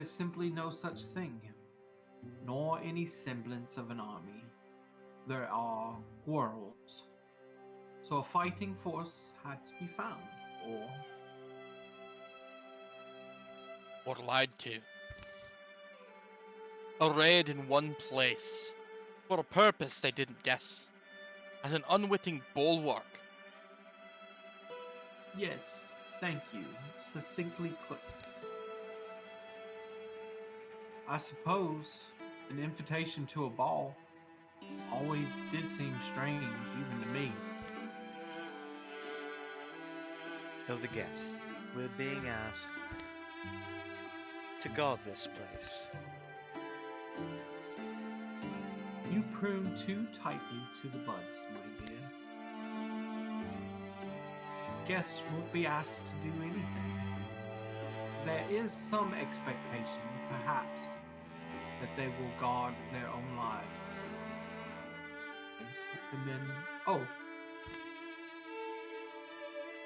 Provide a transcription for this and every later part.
is simply no such thing, nor any semblance of an army. There are quarrels. So a fighting force had to be found, or lied to. Arrayed in one place, for a purpose they didn't guess, as an unwitting bulwark. yes, thank you, succinctly put. I suppose an invitation to a ball always did seem strange, even to me. So the guests were being asked to guard this place. You prune too tightly to the buds, my dear. Guests won't be asked to do anything. There is some expectation, perhaps, that they will guard their own lives. And then, oh,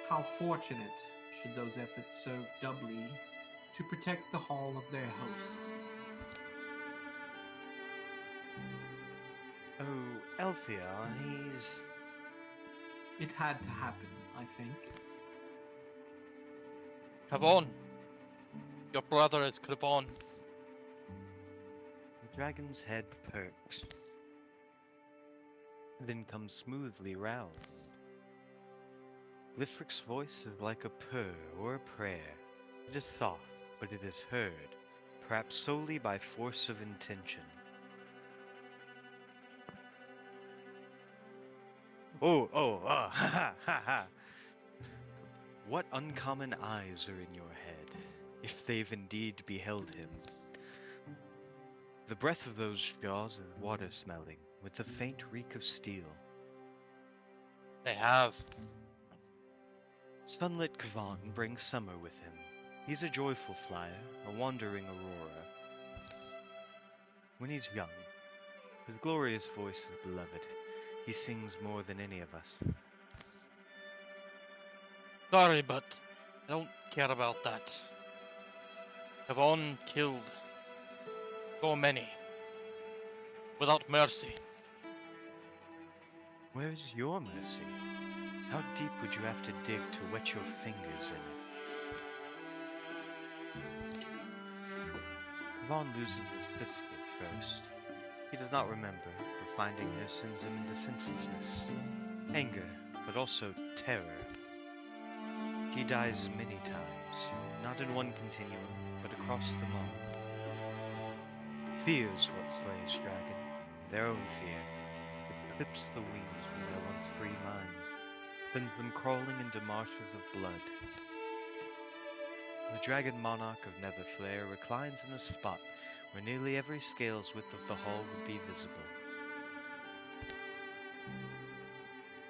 how fortunate should those efforts serve doubly to protect the hall of their host. Oh, Althea, he's... It had to happen, I think. Kavon. Your brother is Kavon. The dragon's head perks, then comes smoothly round. Lifric's voice is like a purr or a prayer. It is soft, but it is heard, perhaps solely by force of intention. Ha ha ha! What uncommon eyes are in your head, if they've indeed beheld him? The breath of those jaws is water-smelling, with a faint reek of steel. They have. Sunlit Kvan brings summer with him. He's a joyful flyer, a wandering aurora. When he's young, his glorious voice is beloved. He sings more than any of us. Sorry, but I don't care about that. Kavon killed so many without mercy. Where is your mercy? How deep would you have to dig to wet your fingers in it? Kavon loses his sister first. He does not remember, for finding her sends him into senselessness. Anger, but also terror. He dies many times, not in one continuum, but across them all. Fear's what slays dragon, their own fear. It clips the wings from their once free minds, sends them crawling into marshes of blood. The dragon monarch of Netherflare reclines in a spot where nearly every scale's width of the hall would be visible.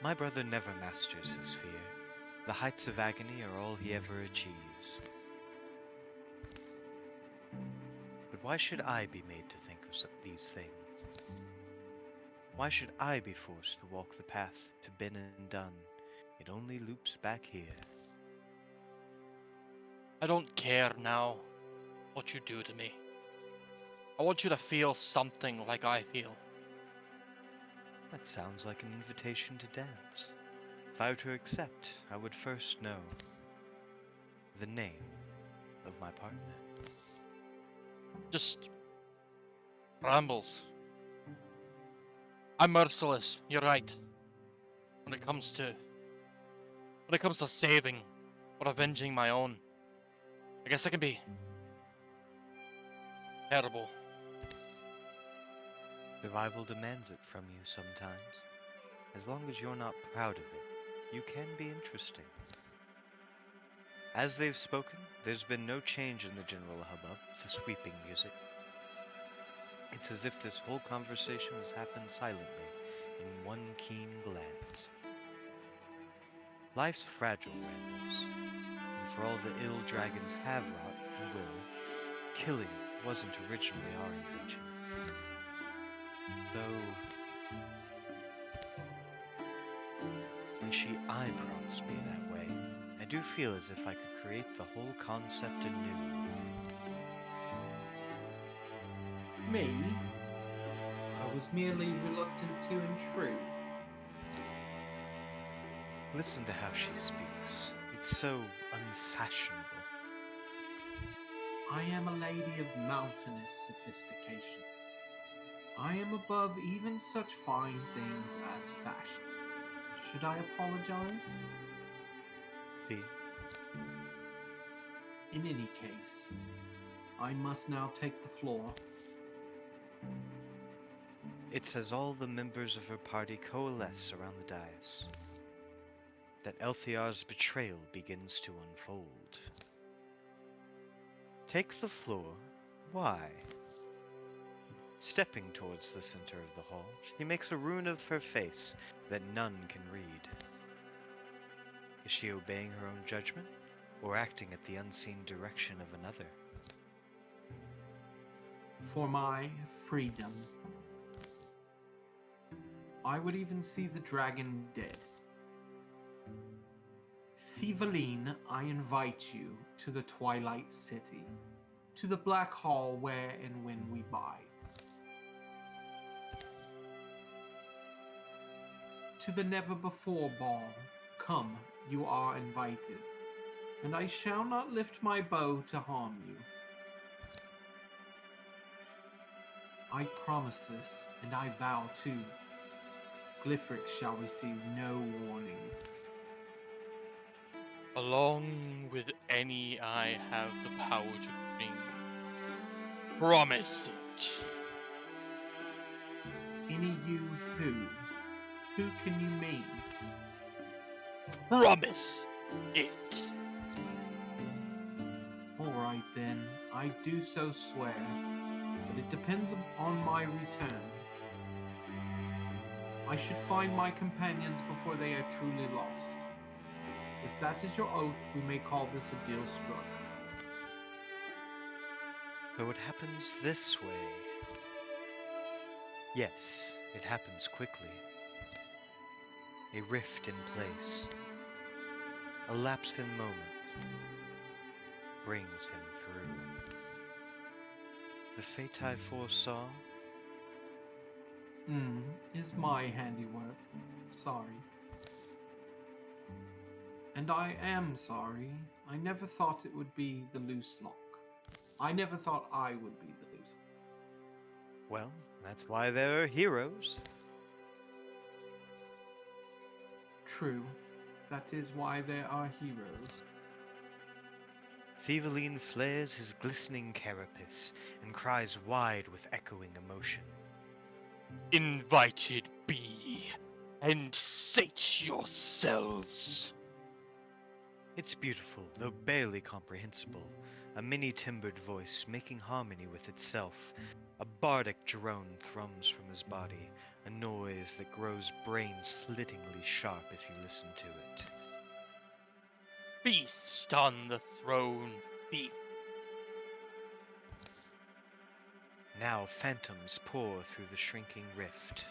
My brother never masters his fear. The heights of agony are all he ever achieves. But why should I be made to think of these things? Why should I be forced to walk the path to been and done? It only loops back here. I don't care now what you do to me. I want you to feel something like I feel. That sounds like an invitation to dance. If I were to accept, I would first know the name of my partner. Just rambles. I'm merciless, you're right. When it comes to saving or avenging my own. I guess I can be terrible. Survival demands it from you sometimes. As long as you're not proud of it, you can be interesting. As they've spoken, there's been no change in the general hubbub, the sweeping music. It's as if this whole conversation has happened silently, in one keen glance. Life's fragile, Randalls, and for all the ill dragons have wrought and will, killing wasn't originally our invention. Though, when she eye-prods me that way, I do feel as if I could create the whole concept anew. me? I was merely reluctant to intrude. Listen to how she speaks. It's so unfashionable. I am a lady of mountainous sophistication. I am above even such fine things as fashion. Should I apologize? See? In any case, I must now take the floor. It's as all the members of her party coalesce around the dais that Elthiar's betrayal begins to unfold. Take the floor? Why? Stepping towards the center of the hall, she makes a rune of her face that none can read. Is she obeying her own judgment, or acting at the unseen direction of another? For my freedom. I would even see the dragon dead. Thieveline, I invite you to the Twilight City, to the Black Hall where and when we bide. To the never-before ball, come, you are invited, and I shall not lift my bow to harm you. I promise this, and I vow too. Glyphric shall receive no warning. Along with any I have the power to bring. Promise it. Any you who? Who can you mean? Promise it. Alright then, I do so swear, but it depends on my return. I should find my companions before they are truly lost. If that is your oath, we may call this a deal struck. So it happens this way. Yes, it happens quickly. A rift in place. A lapse-in moment brings him through. The fate I foresaw Is my handiwork. Sorry. And I am sorry. I never thought it would be the loose lock. I never thought I would be the loose. Well, that's why there are heroes. True. That is why there are heroes. Thieveline flares his glistening carapace and cries wide with echoing emotion. Invited be, and sate yourselves. It's beautiful, though barely comprehensible. A mini-timbered voice making harmony with itself. A bardic drone thrums from his body, a noise that grows brain-slittingly sharp if you listen to it. Feast on the throne, thief. Now phantoms pour through the shrinking rift,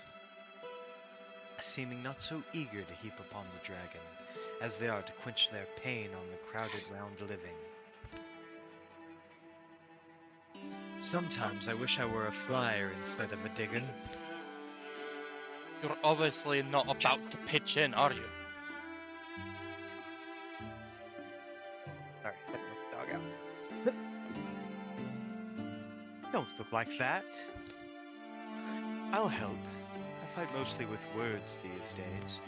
seeming not so eager to heap upon the dragon, as they are to quench their pain on the crowded round living. Sometimes I wish I were a flyer instead of a digger. You're obviously not about to pitch in, are you? Sorry, let the dog out. Don't look like that. I'll help. I fight mostly with words these days.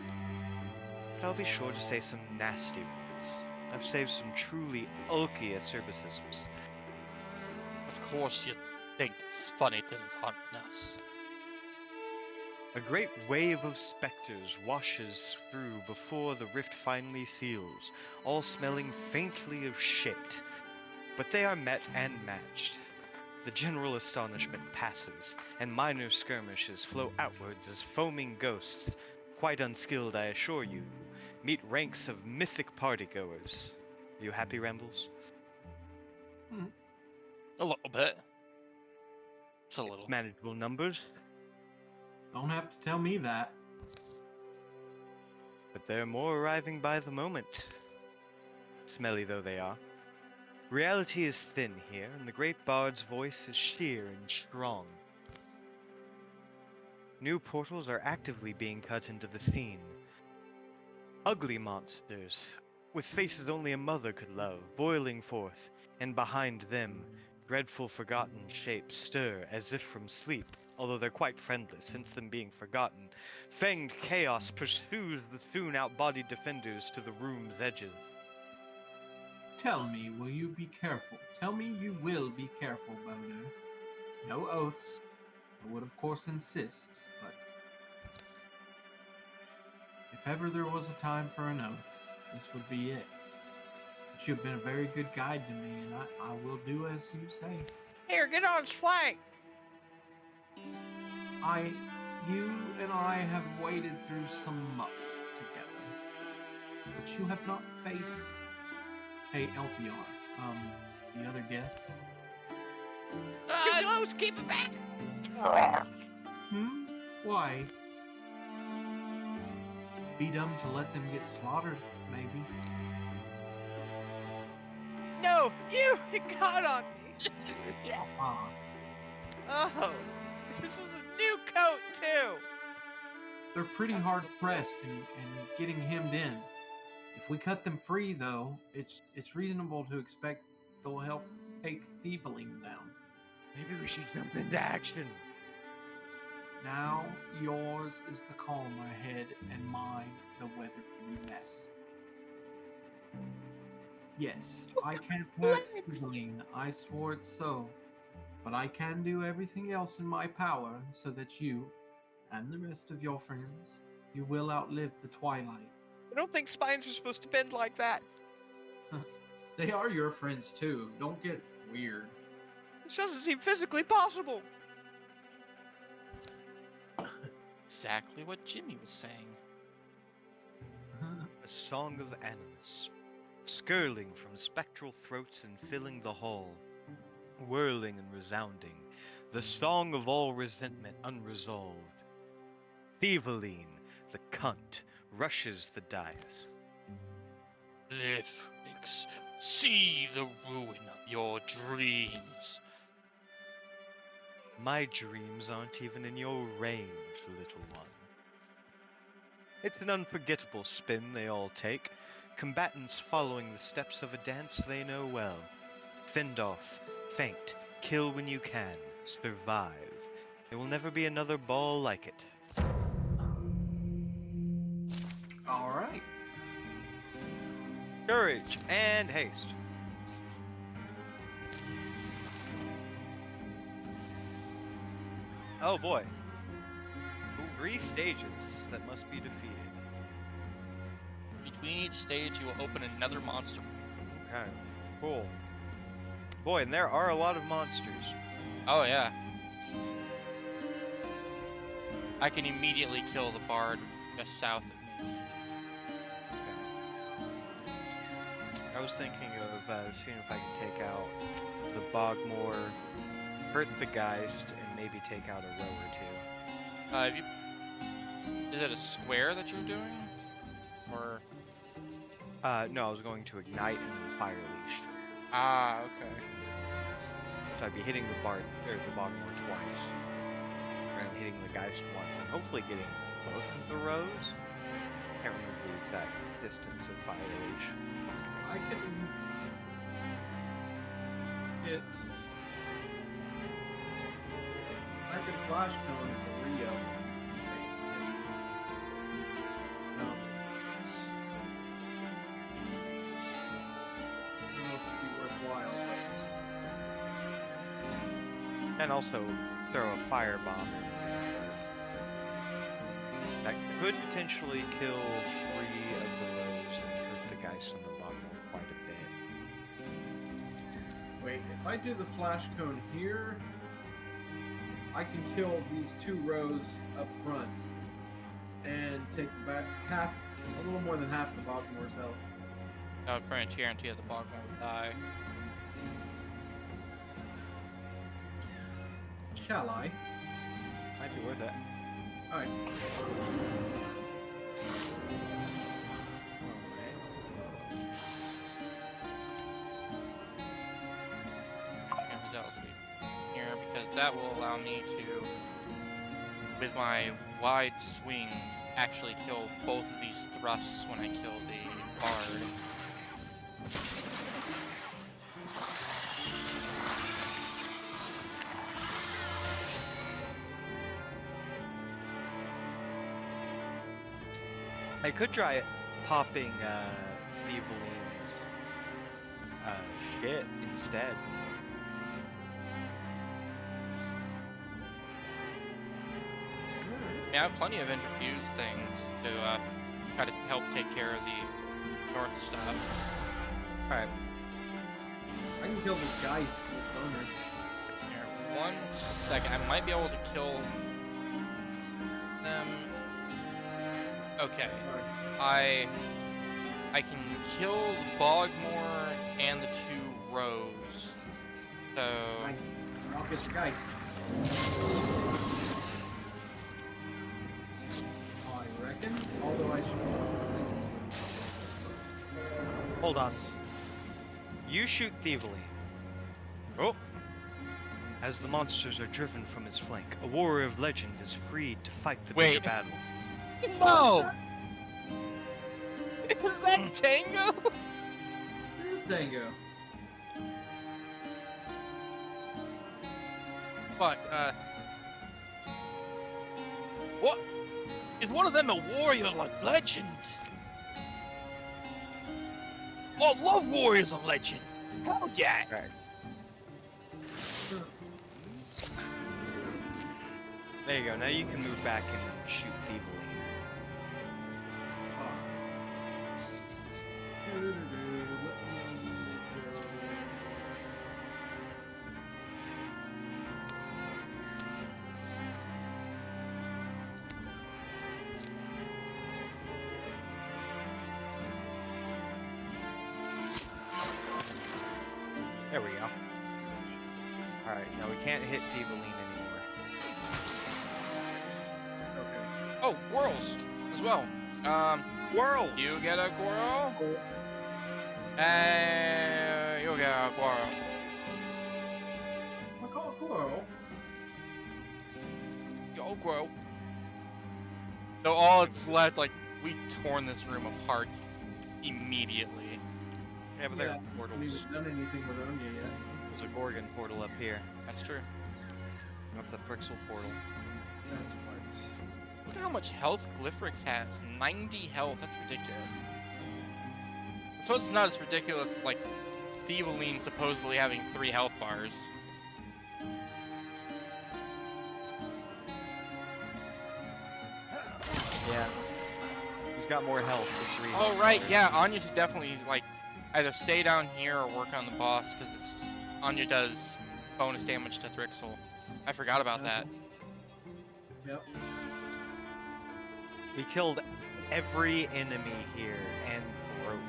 But I'll be sure to say some nasty words. I've saved some truly ulky acerbicisms. Of course you think it's funny to dishearten us. A great wave of specters washes through before the rift finally seals, all smelling faintly of shit. But they are met and matched. The general astonishment passes, and minor skirmishes flow outwards as foaming ghosts, quite unskilled I assure you, meet ranks of mythic partygoers. You happy, Rambles? A little bit. It's a little. Manageable numbers, Don't have to tell me that. but there are more arriving by the moment. Smelly though they are. Reality is thin here, and the great bard's voice is sheer and strong. New portals are actively being cut into the scene. Ugly monsters, with faces only a mother could love, boiling forth, and behind them, dreadful forgotten shapes stir as if from sleep, although they're quite friendless, hence them being forgotten. Fanged chaos pursues the soon outbodied defenders to the room's edges. Tell me, will you be careful? Tell me you will be careful, Bono. No oaths. I would, of course, insist, but if ever there was a time for an oath, this would be it. But you've been a very good guide to me, and I will do as you say. Here, get on his flank! You and I have waded through some muck together, but you have not faced, hey, Elfiar, the other guests. Too close, keep it back! Why? Be dumb to let them get slaughtered, maybe. No, you got on me! Ah, Oh, this is a new coat, too! they're pretty hard pressed and getting hemmed in. If we cut them free, though, it's reasonable to expect they'll help take Thieveling down. Maybe we should jump into action. Now yours is the calmer head, and mine the weathery mess. Yes, I can't hurt Thieveling, I swore it so. But I can do everything else in my power so that you, and the rest of your friends, you will outlive the twilight. I don't think spines are supposed to bend like that. They are your friends too, don't get weird. This doesn't seem physically possible. Exactly what Jimmy was saying. A song of animus, skirling from spectral throats and filling the hall, whirling and resounding, the song of all resentment unresolved. Thieveline, the cunt, rushes the dais. Liftwix, see the ruin of your dreams. My dreams aren't even in your range, little one. It's an unforgettable spin they all take, combatants following the steps of a dance they know well. Fend off, faint, kill when you can, survive. There will never be another ball like it. Alright. Courage and haste. Oh boy. 3 stages that must be defeated. Between each stage, you will open another monster. Okay, cool. Boy, and there are a lot of monsters. Oh yeah. I can immediately kill the bard just south of me. I was thinking of seeing if I can take out the Bogmore, hurt the Geist, and maybe take out a row or two. Is it a square that you're doing? Or... No, I was going to ignite and then fire leash. Ah, okay. So I'd be hitting the Bogmore twice. And hitting the Geist once, and hopefully getting both of the rows. Can't remember the exact distance of fire leash. I can hit. I can flash cone to Rio. No. I don't know if it'd be worthwhile. And also throw a firebomb. That could potentially kill 3 of the rows and hurt the Geist and the Bogmore quite a bit. Wait, if I do the flash cone here, I can kill these 2 rows up front and take the back half, a little more than half the Bogmore's health. That would pretty much guarantee that the Bogmore would die. Shall I? Might be worth it. Alright. Here, because that will allow me to with my wide swings, actually kill both of these thrusts when I kill the bard. I could try popping Thieveling's shit instead. I have plenty of interfuse things to try to help take care of the north stuff. Alright, I can kill this Geist with boner. here, 1 second. I might be able to kill them. Okay. Alright. I can kill the Bogmore and the 2 rows. So I'll get the Geist. I reckon. Although I should. Hold on. You shoot Thieveling. Oh! As the monsters are driven from his flank, a warrior of legend is freed to fight the bigger Wait. battle. no. Is that Tango? It is Tango. Fuck. What? Is one of them a warrior like legend? Oh, I love warriors of legend. Hell yeah. Right. There you go. Now you can move back and shoot Thieveling. There we go. Alright, now we can't hit Thieveling anymore. Okay. Oh, whirls as well. Whirl! You get a whirl. And you get a whirl. I call it Coral. Go whirl. So all it's left, like, we torn this room apart immediately. Yeah, but there Yeah, are I haven't portals. even done anything with Onya yet. There's a Gorgon portal up here. That's true. Up the Prixel portal. That's right. Look at how much health Glyphrix has. 90 health. That's ridiculous. I suppose it's not as ridiculous as, like, Thieveline supposedly having 3 health bars. Yeah. He's got more health for 3. Oh, right. Yeah, Anya should definitely, like, either stay down here or work on the boss, because Anya does bonus damage to Thrixel. I forgot about that. Yep. We killed every enemy here and broke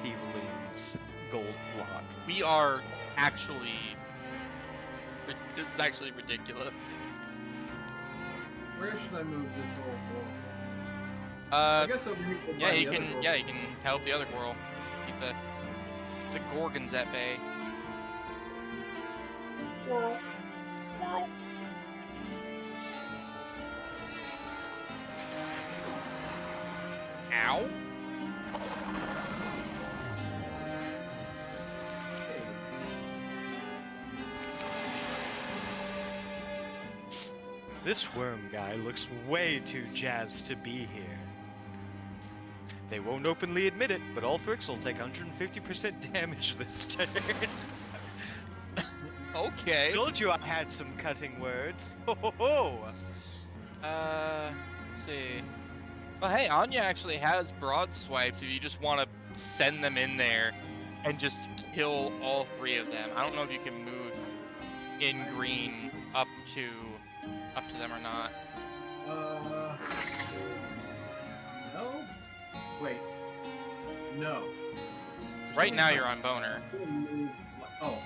Thieveling's gold block. We are actually... This is actually ridiculous. Where should I move this old boy? I guess over here. Yeah, you can. Yeah, you can help the other Gorl. Keep the Gorgons at bay. Well, Ow! This worm guy looks way too jazzed to be here. They won't openly admit it, but all Thrixel take 150% damage this turn. Okay. Told you I had some cutting words. Ho ho ho! Let's see. Well, hey, Anya actually has broad swipes if you just want to send them in there and just kill all 3 of them. I don't know if you can move in green up to them or not. no. Wait. No. Right now you're on boner. Move. Oh.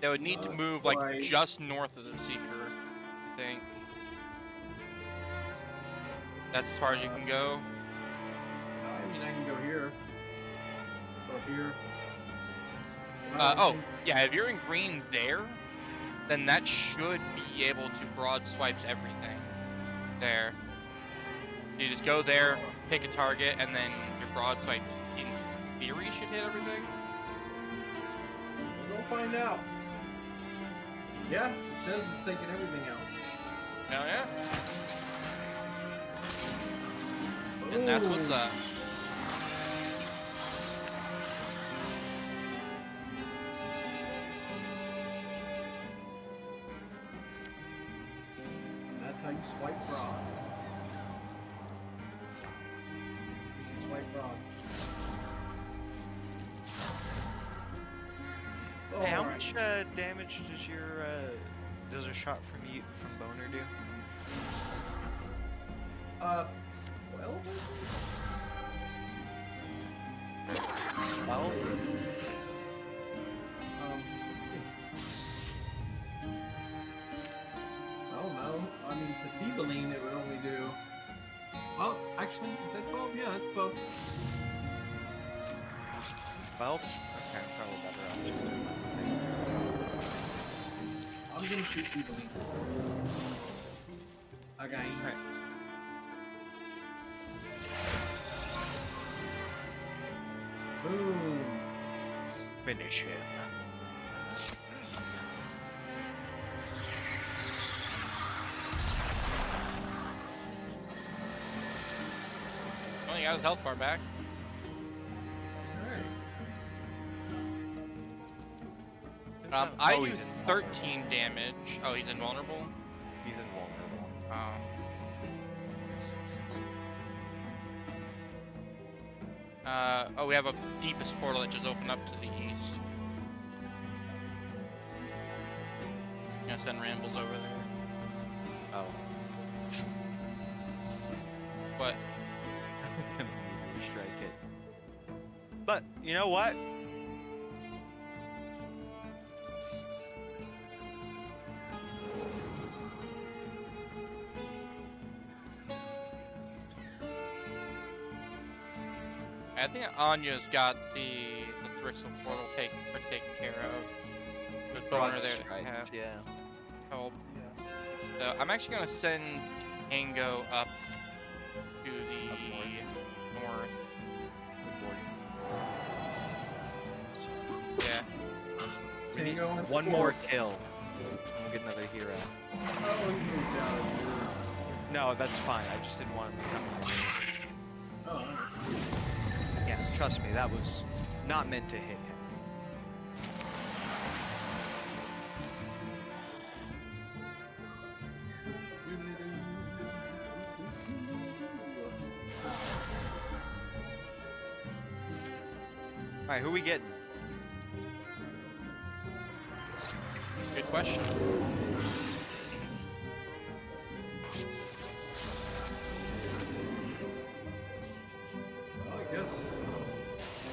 They would need to move like just north of the Seeker, I think. That's as far as you can go. I mean, I can go here. Or here. Oh, yeah, if you're in green there, then that should be able to broad swipes everything. There. You just go there, pick a target, and then your broad swipes, in theory, should hit everything. We'll go find out. Yeah, it says it's taking everything out. Oh, yeah. And that's what's up. That's how you swipe rods. You can swipe rods. Hey, how Alright. much damage does your does a shot from Boner do? 12? 12? Let's see. Oh no. I mean, to Thiebaline it would only do. Well, actually, is that 12? Yeah, it's 12. 12? Okay, probably better off just doing that. I'm gonna shoot Thiebaline. Okay. Alright. Boom. Finish him. Oh, he got his health bar back. Alright. I Oh, do he's 13 damage. Oh, he's invulnerable? He's invulnerable. Oh, we have a deepest portal that just opened up to the east. Gonna send Rambles over there. Oh. What? Strike it. But, you know what? I think Anya's got the Thrixel portal taken care of. With Boner there to have Yeah. help. Yeah. So I'm actually gonna send Tango up to the north. Yeah. We need Tango and one four. more kill. And we'll get another hero. Oh, he moved out of here. No, that's fine. I just didn't want him to come here. Oh. Yeah, trust me, that was not meant to hit him. Alright, who we getting? Good question. Well, I guess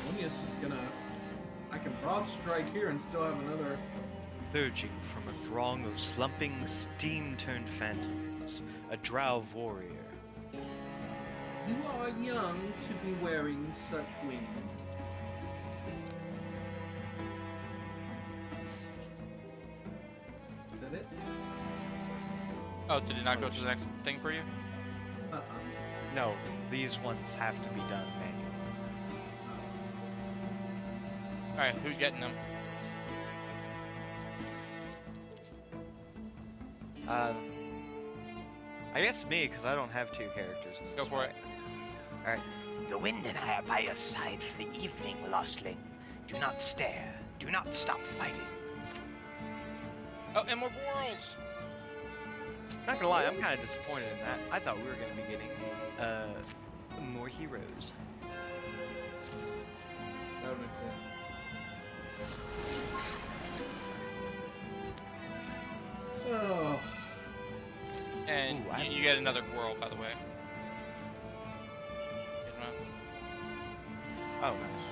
Munya's just gonna. I can broad strike here and still have another. Surging from a throng of slumping, steam-turned phantoms, a drow warrior. You are young to be wearing such wings. Is that it? Oh, did it not go to the next thing for you? Uh-uh. No, these ones have to be done manually. Alright, who's getting them? I guess me, because I don't have two characters. In this Go for it. Alright. The wind and I are by your side for the evening, Lostling. Do not stare. Do not stop fighting. Oh, and more Borals! Not gonna lie, I'm kind of disappointed in that. I thought we were gonna be getting, more heroes. That would be cool. Oh. And Ooh, you get another Boral, by the way. Get him up. Oh, nice.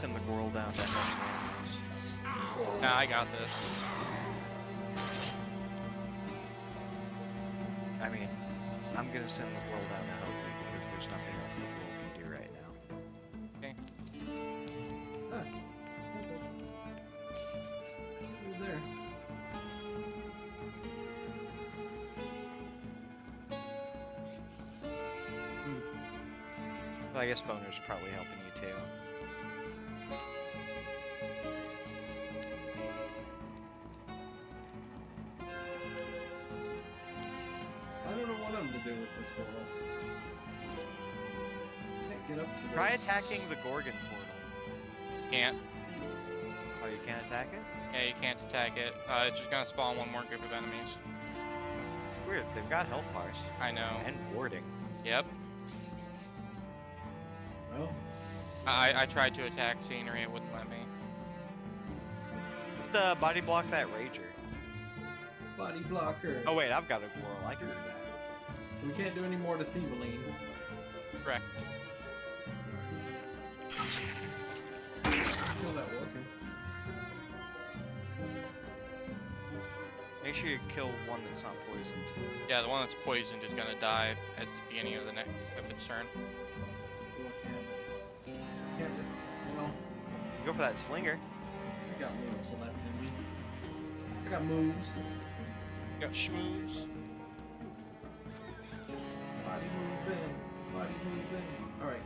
Send the girl down to help the animals. Nah, I got this. I mean, I'm gonna send the girl down to help you because there's nothing else the girl can do right now. Okay. Ah. Over there. But I guess Boner's probably helping you too. I don't know what I'm to do with this portal. Can't get up to Try this. attacking the Gorgon portal. Can't. Oh, you can't attack it? Yeah, you can't attack it. It's just gonna spawn one more group of enemies. Weird, they've got health bars. I know. And warding. Yep. Well, I tried to attack scenery, it wouldn't let me. Just body block that Rager. body blocker. Oh wait, I've got a Gwirl, I can do that. So we can't do any more to Thieveline. Correct. Feel that working. Make sure you kill one that's not poisoned. Yeah, the one that's poisoned is gonna die at the beginning of the next of its turn. Oh, I can't. Well, Go for that slinger. I got moves left in me. I got moves. Got schmooze. Body moves in. Body moves in. Alright.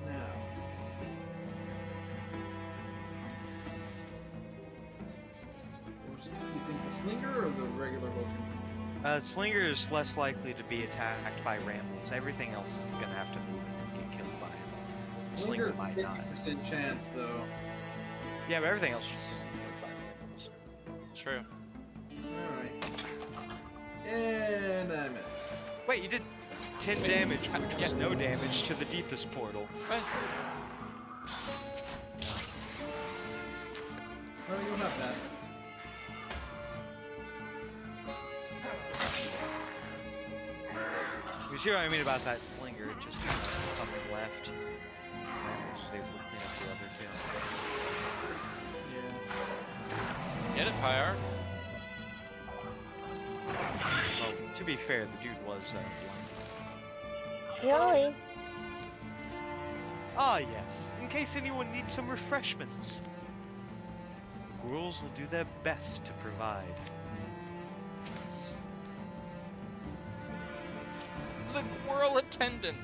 Now. You think the slinger or the regular Vulcan? Slinger is less likely to be attacked by rambles. Everything else is gonna have to move and get killed by him. Slinger Slinger's might not. 50% chance though. Yeah, but everything else should be killed by rambles. True. Alright. And I missed. Wait, you did 10 damage, which was Yeah. no damage to the deepest portal. What? Oh, you'll have that. You see what I mean about that slinger? It just had something left. And I was able to clean up the other two. Yeah. Get it, Pyre. Well, to be fair, the dude was blind. Really? Ah, yes. In case anyone needs some refreshments. The Gwirls will do their best to provide. The Gwirl attendant.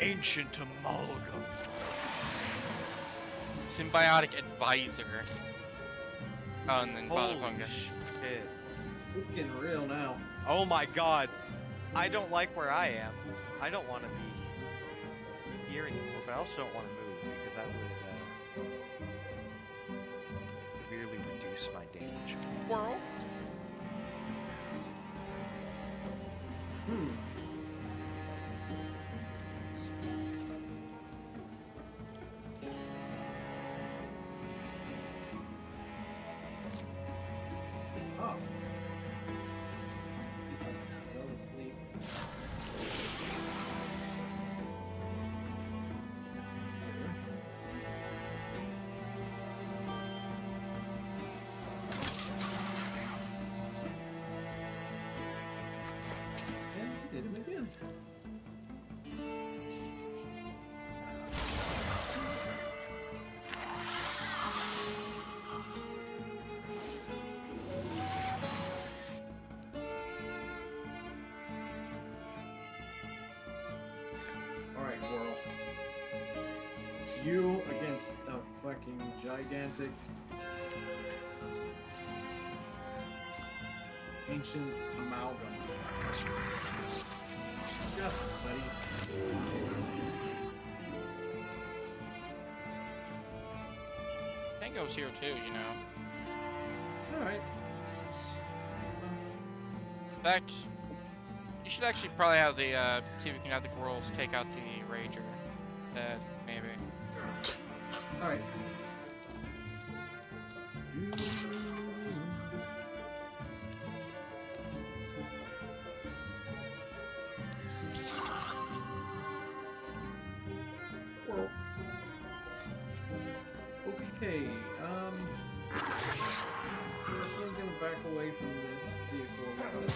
Ancient amalgam. Symbiotic advisor. Oh, and then Father Holy Fungus. shit. It's getting real now. Oh my god. I don't like where I am. I don't want to be here anymore, but I also don't want to move because that would severely reduce my damage. Gwirl. Hmm. Oh. Fell asleep. And did him again. Alright, Whirl. It's you against a fucking gigantic ancient amalgam. Got this, buddy. Tango's here too, you know. Alright. In fact, you should actually probably have the, see if we can have the Gwirls take out the Rager. Maybe. Alright. Whirl. Okay, definitely gonna back away from this vehicle a little bit.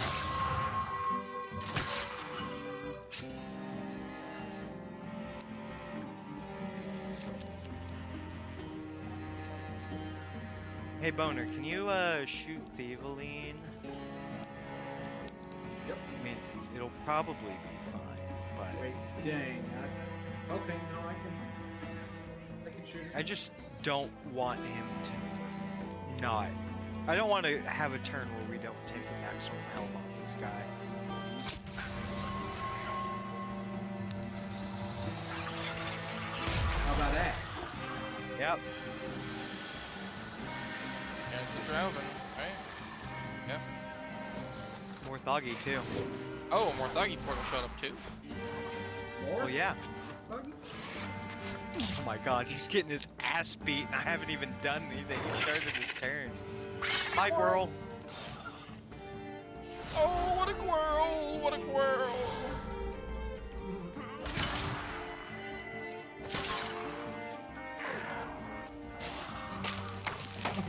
Hey Boner, can you shoot Thieveline? Yep. I mean, it'll probably be fine, but Wait, dang. Okay, no, I can shoot it. I just don't want him to not. I don't want to have a turn where we don't take the maximum health off this guy. How about that? Yep. And it's Drowvin, right? Yep. More Thoggy too. Oh, more Thuggy portal showed up too. More? Oh yeah. Buggy? Oh my god, he's getting his ass beat and I haven't even done anything. He started his turn. Hi, Gwirl. Oh, what a squirrel! What a squirrel!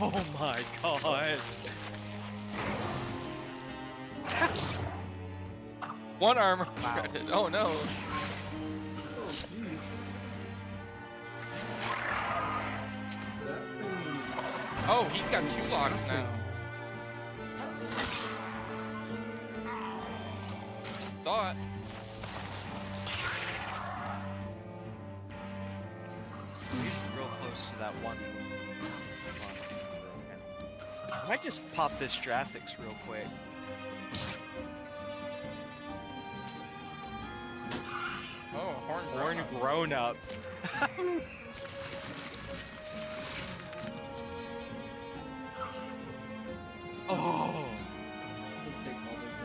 Oh my god. One armor Wow. credit. Oh no. Oh, jeez. That thing... Oh, he's got 2 locks now. Thought. He's real close to that one. I might just pop this Strathix real quick. Oh, horn Born grown. grown up. Oh. Just take all this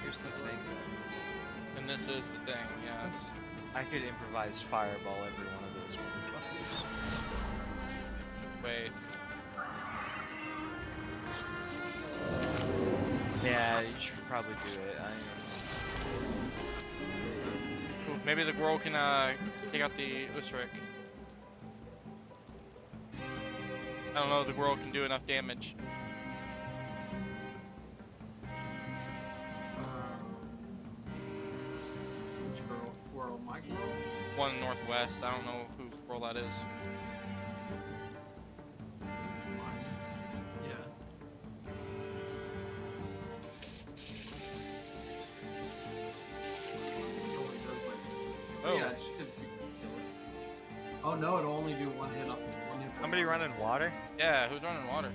Here's the thing. And this is the thing, yes. I could improvise fireball every one of those motherfuckers. Wait. Yeah, you should probably do it. Ooh, maybe the Gwirl can take out the Usrik. I don't know if the Gwirl can do enough damage. Which girl? World? My girl? One northwest. I don't know whose Gwirl that is. Yeah. Oh. Yeah, she did kill it. Oh no, it'll only do one hit up. One hit. Somebody running water? Yeah, who's running water?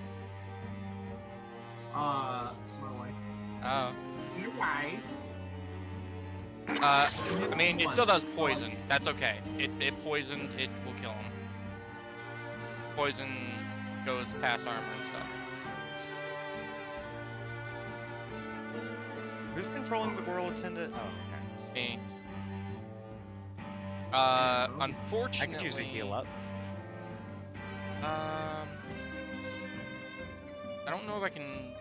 My wife. Oh. Your wife? I mean, it still does poison. That's okay. It poisoned, it will kill him. Poison goes past armor and stuff. Who's controlling the Gwirl attendant? Oh, okay. Me. Unfortunately... I could use a heal up. I don't know if I can,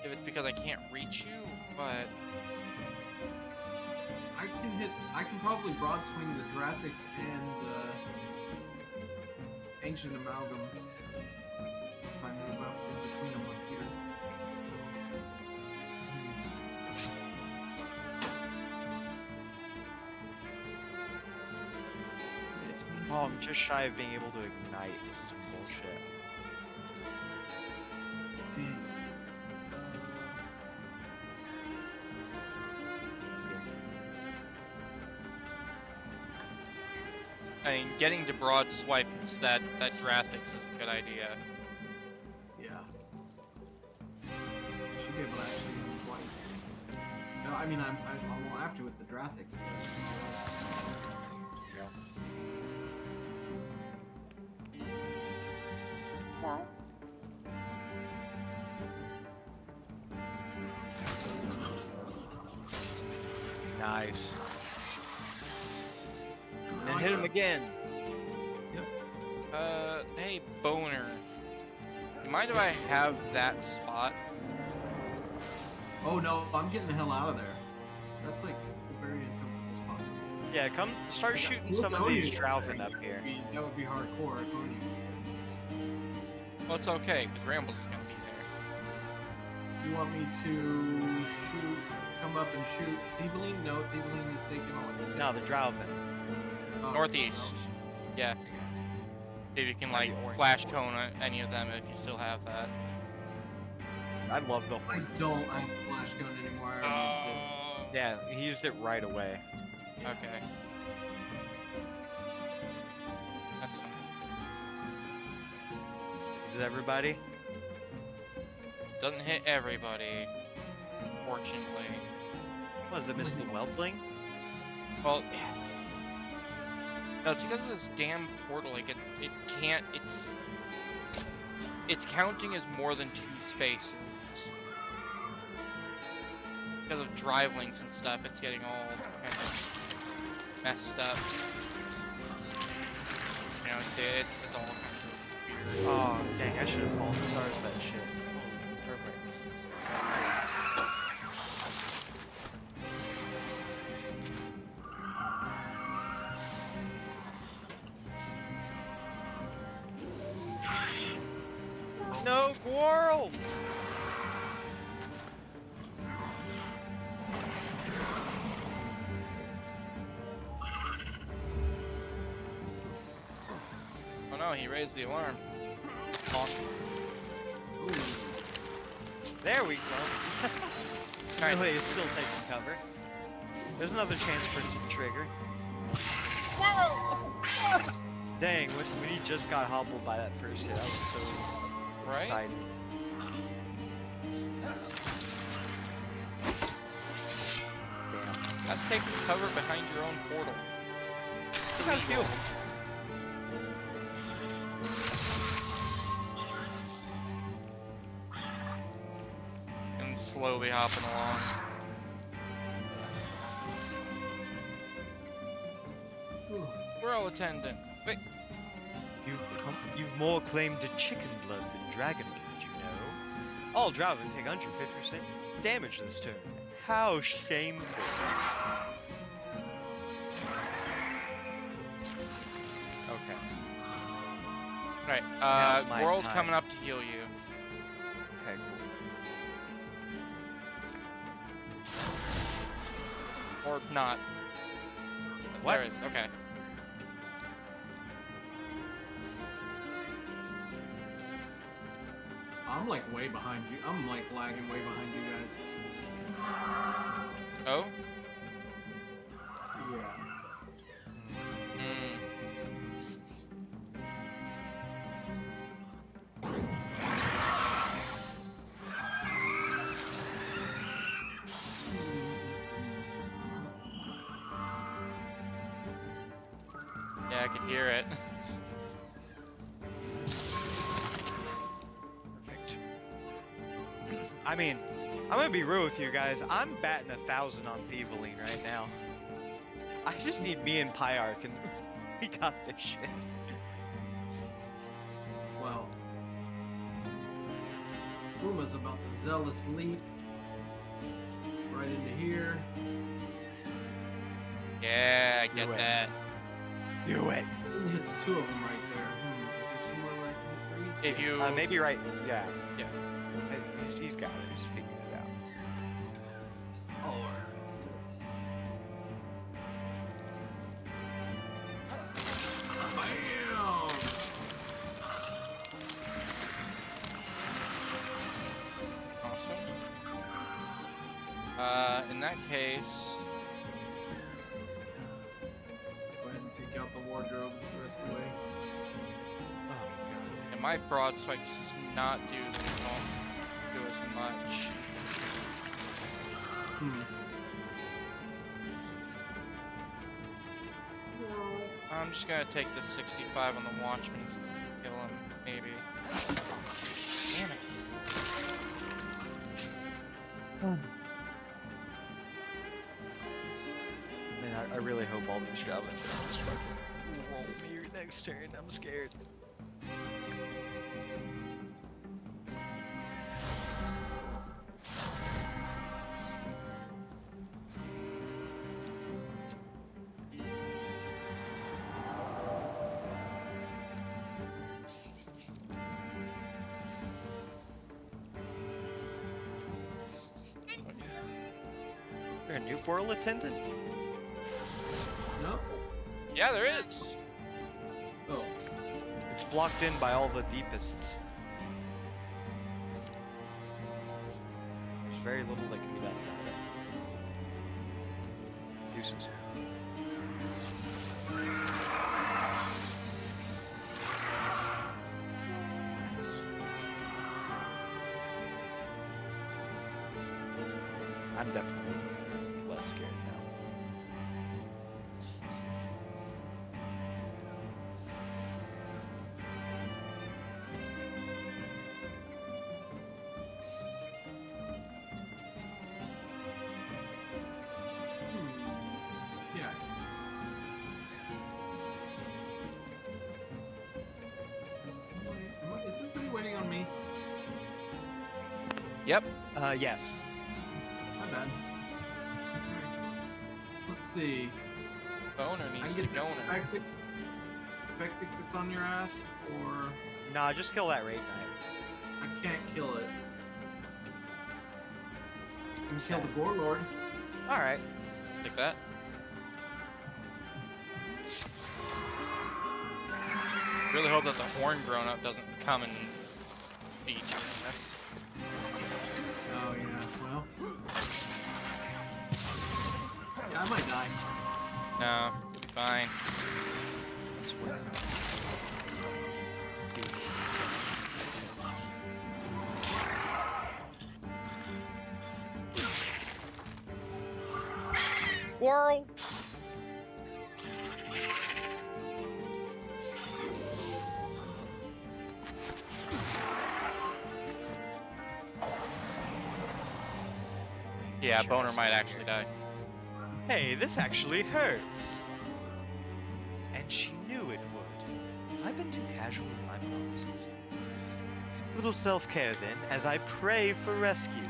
if it's because I can't reach you, but I can probably broad swing the Drathix and the Ancient Amalgam if I move up in between them up here. Oh, I'm just shy of being able to ignite. Some bullshit. Dang. I mean, getting to broad swipe that Drathix is a good idea. Yeah. Should be able to actually do it twice. No, I mean I won't have to with the Drathix. But... Nice. I And like hit him that. again. Yep. Hey, Boner. You mind if I have that spot? Oh no, I'm getting the hell out of there. That's like a very uncomfortable spot. Yeah, come start shooting We'll some of own these you. Drowvin up here. That would be hardcore. If only Well, it's okay, because Rambles is gonna be there. you want me to shoot, come up and shoot Thieveling? No, Thieveling is taking all of it. No, the Drowvin. Oh, Northeast. Yeah. See if you can, like, flash cone any of them if you still have that. I love the. I don't have flash gun anymore. I already used Yeah, he used it right away. Okay. That's fine. Is everybody? Doesn't hit everybody, fortunately. Was it Miss the Whelpling? Well, no, it's because of this damn portal. Like it can't. It's counting as more than 2 spaces. Because of drive links and stuff, it's getting all kind of messed up. You know, it's all kind of weird. Oh, dang, I should have fallen stars that shit. Perfect. No, Quarrel! Oh no, he raised the alarm. Ooh. There we go. Kinda. Really, is still taking cover. There's another chance for it to trigger. Dang, when he just got hobbled by that first hit, that was so Right? exciting. Damn. That takes cover behind your own portal. Look how cute. And slowly hopping along. Ooh. Royal attendant. Wait. You've more claim to chicken blood than dragon blood, you know. All Drowvin take 150% damage this turn. How shameful. Okay. Right. Now's my World's time. coming up to heal you. Okay, cool. Or not. What? There it is. Okay. I'm like way behind you. I'm like lagging way behind you guys. Oh? Yeah. Hmm. Yeah, I can hear it. Perfect. I mean, I'm gonna be real with you guys. I'm batting 1,000 on Thieveling right now. I just need me and Pyarch, and we got this shit. Well, Puma's about to zealous leap right into here. Yeah, I get Do it. that. Do it. He hits 2 of them right there. Is there somewhere like 3? If you Maybe right. Yeah. Yeah. He's got it. He's figuring it out. Or let's. Bam! Awesome. In that case, Go ahead and take out the wardrobe the rest of the way. Oh and my broadsword does not do as much. I'm just gonna take the 65 on the Watchmen and kill him, maybe. Damn it. Man, I really hope all these Drowvin just fucking roll me next turn. I'm scared. there a new portal attendant? No? Yeah, there is. Oh. It's blocked in by all the deepists. There's very little that can be done about it. Do some sound. I'm definitely less scared now. Yeah. Is everybody waiting on me? Yep. Yes. My bad. Alright. Let's see. Boner I needs can to get go the Spectic that's on your ass, or Nah, just kill that raid knight. I can't kill it. I can kill the Gore Lord. Alright. Take that. Really hope that the horn grown up doesn't come and be doing this. Oh yeah, well. Yeah, I might die. No, you'll be fine. I swear. Whirl! Yeah, Boner might actually die. Hey, this actually hurts. And she knew it would. I've been too casual in my promises. Little self-care then, as I pray for rescue.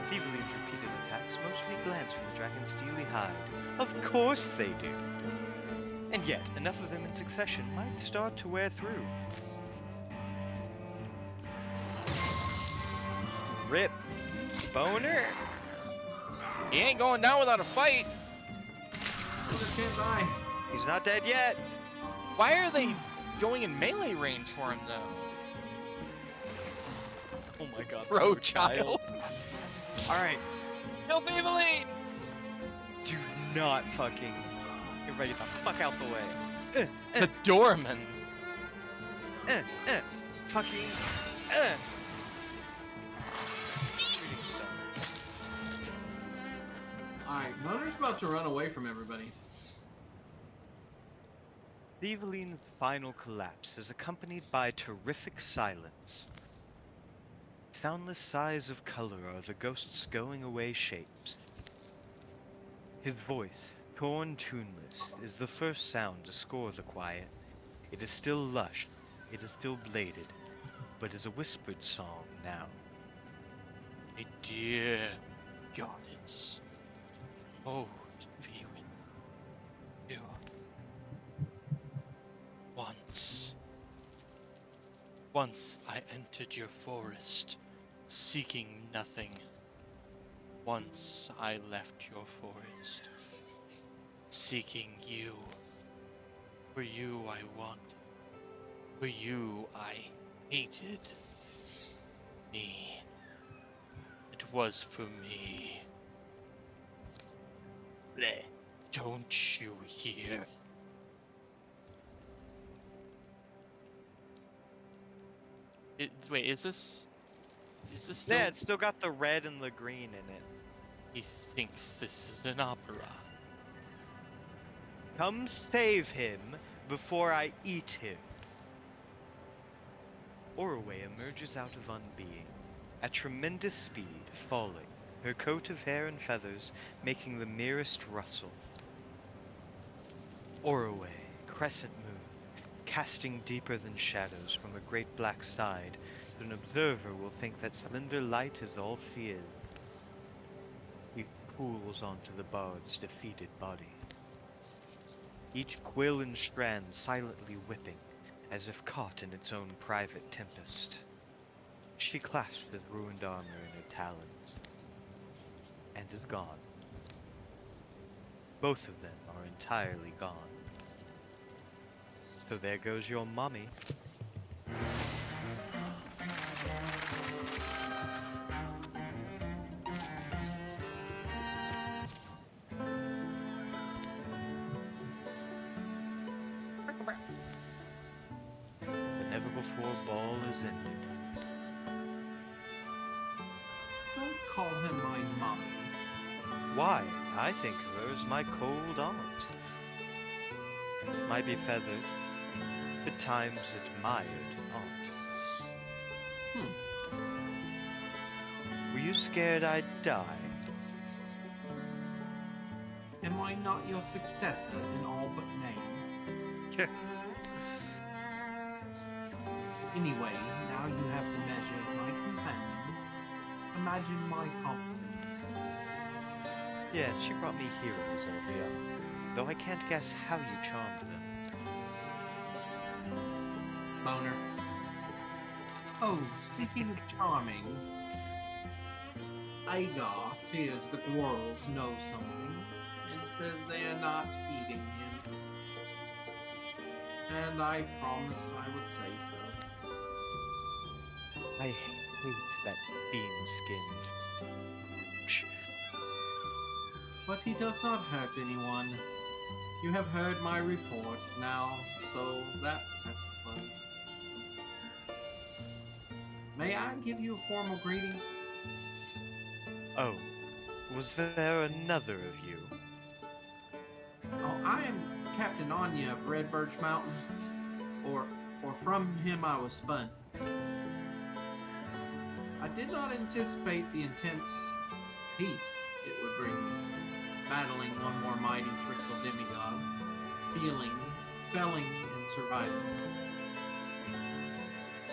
Thieveling's repeated attacks mostly glance from the dragon's steely hide. Of course they do. And yet, enough of them in succession might start to wear through. Rip. Boner. He ain't going down without a fight. Boner can't die. He's not dead yet. Why are they going in melee range for him though? Oh my god. Bro, poor child. Alright. Kill Thieveline! Do not fucking get ready the fuck out the way. The doorman. Fucking. Shooting star. Alright, Boner's about to run away from everybody. Thieveling's final collapse is accompanied by terrific silence. Soundless sighs of color are the ghost's going away shapes. His voice, torn tuneless, is the first sound to score the quiet. It is still lush, it is still bladed, but is a whispered song now. A dear goddess, oh, to be with you. Once I entered your forest, seeking nothing. Once I left your forest, seeking you. For you I wanted. For you I hated. Me. It was for me. Bleh. Don't you hear? Wait, is this still? Yeah, it's still got the red and the green in it. He thinks this is an opera. Come save him before I eat him. Orway emerges out of unbeing, at tremendous speed, falling, her coat of hair and feathers making the merest rustle. Orway, crescent moon, casting deeper than shadows from a great black side, an observer will think that slender light is all she is. He pools onto the bard's defeated body. Each quill and strand silently whipping, as if caught in its own private tempest. She clasps his ruined armor in her talons, and is gone. Both of them are entirely gone. So there goes your mommy. The never before ball is ended. Don't call him my mommy. Why? I think of her as my cold aunt. My befeathered, at times admired aunt. Were you scared I'd die? Am I not your successor in all but name? Anyway, now you have the measure of my companions. Imagine my confidence. Yes, she brought me heroes, Elvia, though I can't guess how you charmed them. Boner. Oh, speaking of charming, Agar fears the Gwirls know something and says they are not heeding him. And I promised I would say so. I hate that bean-skinned roach. But he does not hurt anyone. You have heard my report now, so that satisfies. May I give you a formal greeting? Oh, was there another of you? Oh, I am Captain Anya of Red Birch Mountain, or from him I was spun. I did not anticipate the intense peace it would bring me, battling one more mighty Thrixel demigod, felling, and surviving.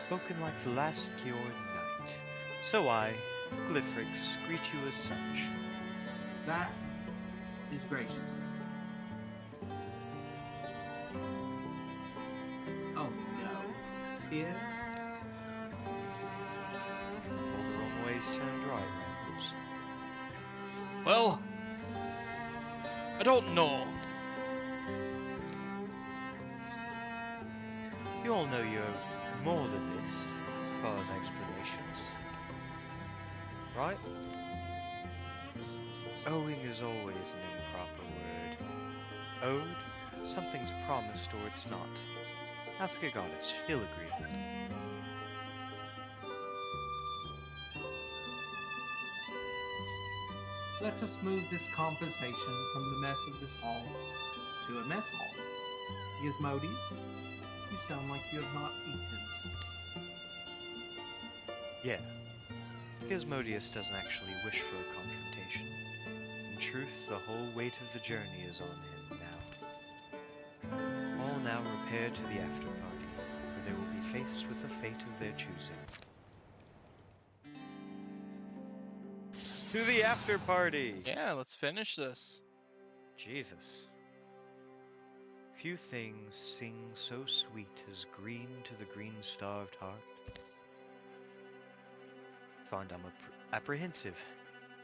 Spoken like the last Kior knight. So I, Glyphrix, greet you as such. That is gracious. Oh no, tears? All the wrong ways turned right, Rambles. Well, I don't know. You all know you're more than this, as far as explanations. Right? Owing is always an improper word. Owed? Something's promised or it's not. Ask a goddess, she'll agree. Let us move this conversation from the mess of this hall to a mess hall. Gizmodies, you sound like you have not eaten. Yeah. Gizmodius doesn't actually wish for a confrontation. In truth, the whole weight of the journey is on him now. All now repair to the after party, where they will be faced with the fate of their choosing. To the after party! Yeah, let's finish this. Jesus. Few things sing so sweet as green to the green-starved heart. Find I'm apprehensive.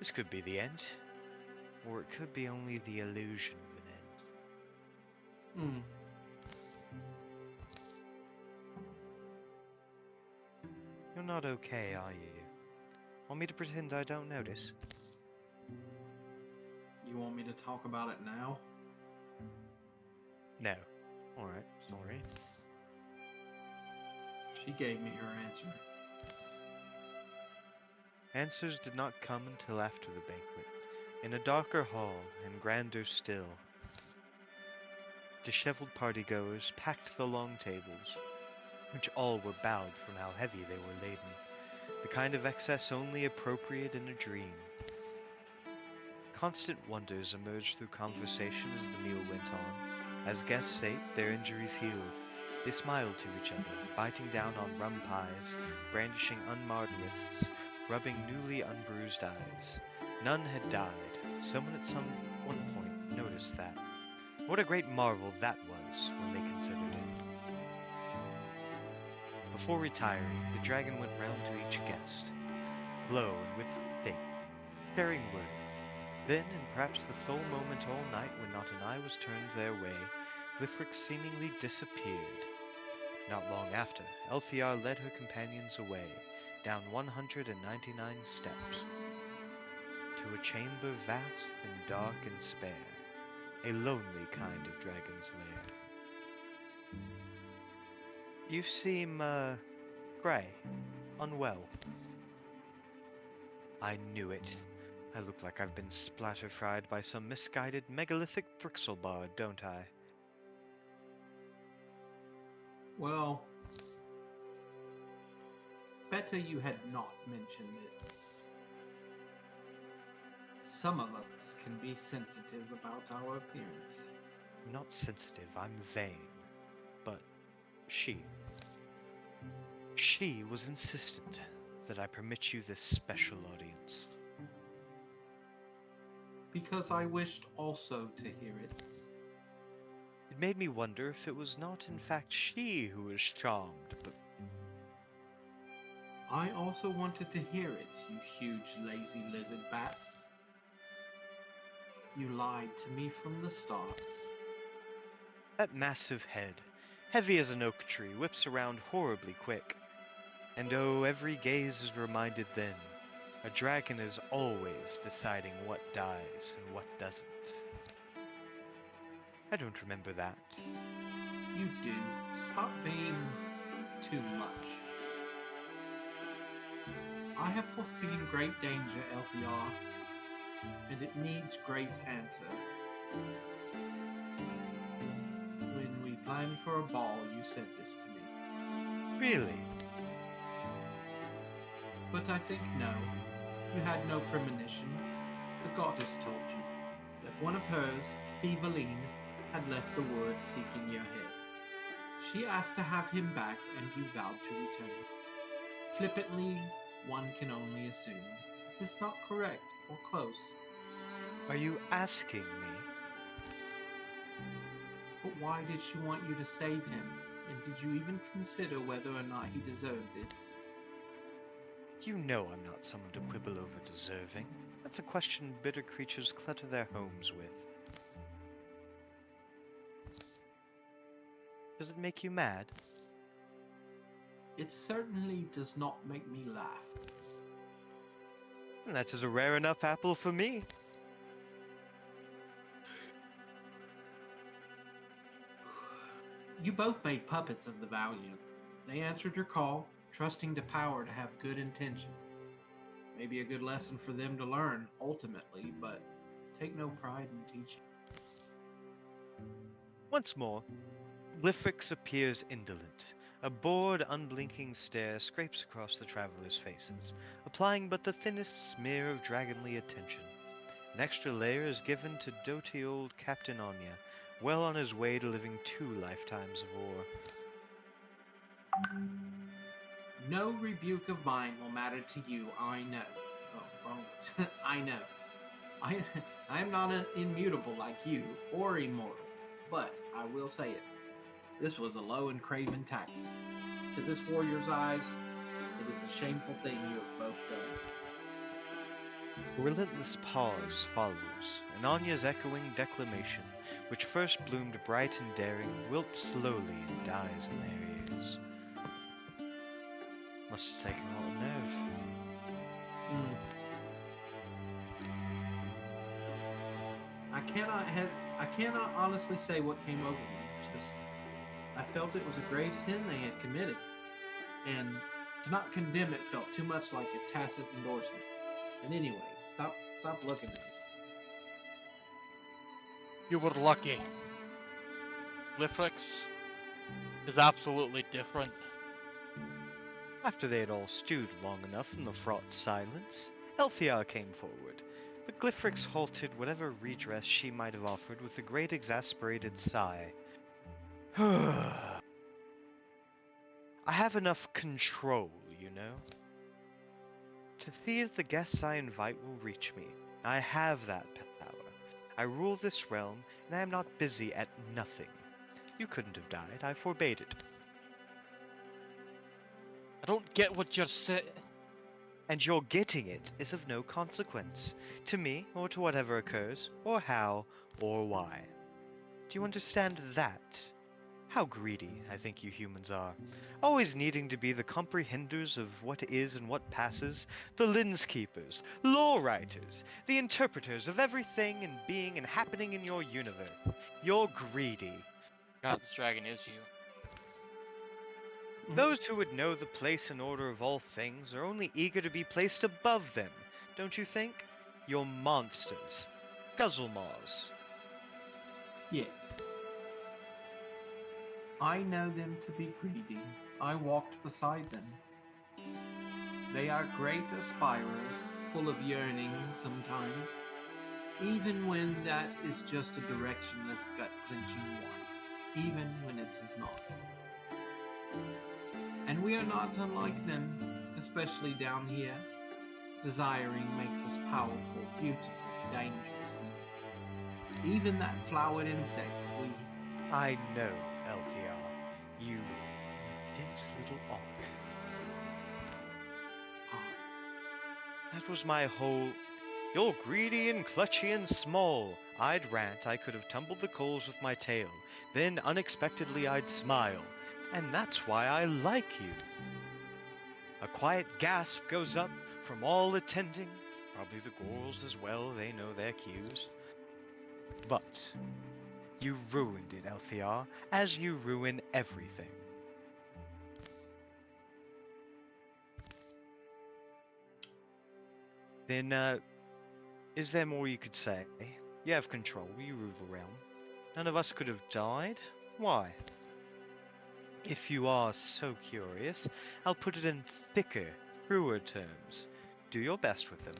This could be the end. Or it could be only the illusion of an end. You're not okay, are you? Want me to pretend I don't notice? You want me to talk about it now? No. Alright, sorry. She gave me her answer. Answers did not come until after the banquet, in a darker hall and grander still. Disheveled partygoers packed the long tables, which all were bowed from how heavy they were laden, the kind of excess only appropriate in a dream. Constant wonders emerged through conversation as the meal went on. As guests ate, their injuries healed. They smiled to each other, biting down on rum pies, brandishing unmarred wrists, rubbing newly unbruised eyes. None had died. Someone at one point noticed that. What a great marvel that was when they considered it. Before retiring, the dragon went round to each guest, low and with faith, sharing words, Then, in perhaps the sole moment all night when not an eye was turned their way, Glyfrix seemingly disappeared. Not long after, Elthiar led her companions away, down 199 steps, to a chamber vast and dark and spare, a lonely kind of dragon's lair. You seem, grey, unwell. I knew it. I look like I've been splatter-fried by some misguided megalithic Frixelbard, don't I? Well, better you had not mentioned it. Some of us can be sensitive about our appearance. I'm not sensitive, I'm vain. But she was insistent that I permit you this special audience. Because I wished also to hear it. It made me wonder if it was not in fact she who was charmed, but I also wanted to hear it, you huge lazy lizard bat. You lied to me from the start. that massive head, heavy as an oak tree, whips around horribly quick. And oh, every gaze is reminded then, a dragon is always deciding what dies and what doesn't. I don't remember that. You do. Stop being too much. I have foreseen great danger, Elthiar, and it needs great answer. When we planned for a ball, you said this to me. Really? But I think no. You had no premonition. The goddess told you that one of hers, Thieveline, had left the wood seeking your head. She asked to have him back, and you vowed to return. Flippantly, one can only assume. Is this not correct or close? Are you asking me? But why did she want you to save him? And did you even consider whether or not he deserved it? You know I'm not someone to quibble over deserving. That's a question bitter creatures clutter their homes with. Does it make you mad? It certainly does not make me laugh. And that is a rare enough apple for me. You both made puppets of the Valiant. They answered your call, trusting to power to have good intention. Maybe a good lesson for them to learn, ultimately, but take no pride in teaching. Once more, Glyfrix appears indolent. A bored, unblinking stare scrapes across the travelers' faces, applying but the thinnest smear of dragonly attention. An extra layer is given to doty old Captain Anya, well on his way to living 2 lifetimes of war. No rebuke of mine will matter to you, I know. Oh, wrong. I know. I am not immutable like you, or immortal, but I will say it. This was a low and craven tactic. To this warrior's eyes, it is a shameful thing you have both done. A relentless pause follows, and Anya's echoing declamation, which first bloomed bright and daring, wilts slowly and dies in their ears. Must have taken a lot of nerve. I cannot honestly say what came over me. Just, I felt it was a grave sin they had committed, and to not condemn it felt too much like a tacit endorsement. And anyway, stop looking at me. You were lucky. Glyfrix is absolutely different. After they had all stewed long enough in the fraught silence, Elthiar came forward, but Glyfrix halted whatever redress she might have offered with a great exasperated sigh. I have enough control, you know. To see if the guests I invite will reach me. I have that power. I rule this realm, and I am not busy at nothing. You couldn't have died. I forbade it. I don't get what you're saying. and your getting it is of no consequence to me or to whatever occurs, or how, or why. Do you understand that? How greedy I think you humans are, always needing to be the comprehenders of what is and what passes, the lens keepers, lore writers, the interpreters of everything and being and happening in your universe. You're greedy. God, this dragon is you. Those who would know the place and order of all things are only eager to be placed above them, don't you think? You're monsters. Guzzlemaws. Yes. I know them to be greedy. I walked beside them. They are great aspirers, full of yearning sometimes, even when that is just a directionless, gut-clenching one, even when it is not. And we are not unlike them, especially down here. Desiring makes us powerful, beautiful, dangerous. Even that flowered insect we... I know, LPR. You dense little onk. That was my whole... You're greedy and clutchy and small. I'd rant I could have tumbled the coals with my tail. Then unexpectedly I'd smile. And that's why I like you. A quiet gasp goes up from all attending. Probably the girls as well, they know their cues. But you ruined it, LCR, as you ruin everything. Then, is there more you could say? You have control, you rule the realm. None of us could have died? Why? If you are so curious, I'll put it in thicker, truer terms. Do your best with them.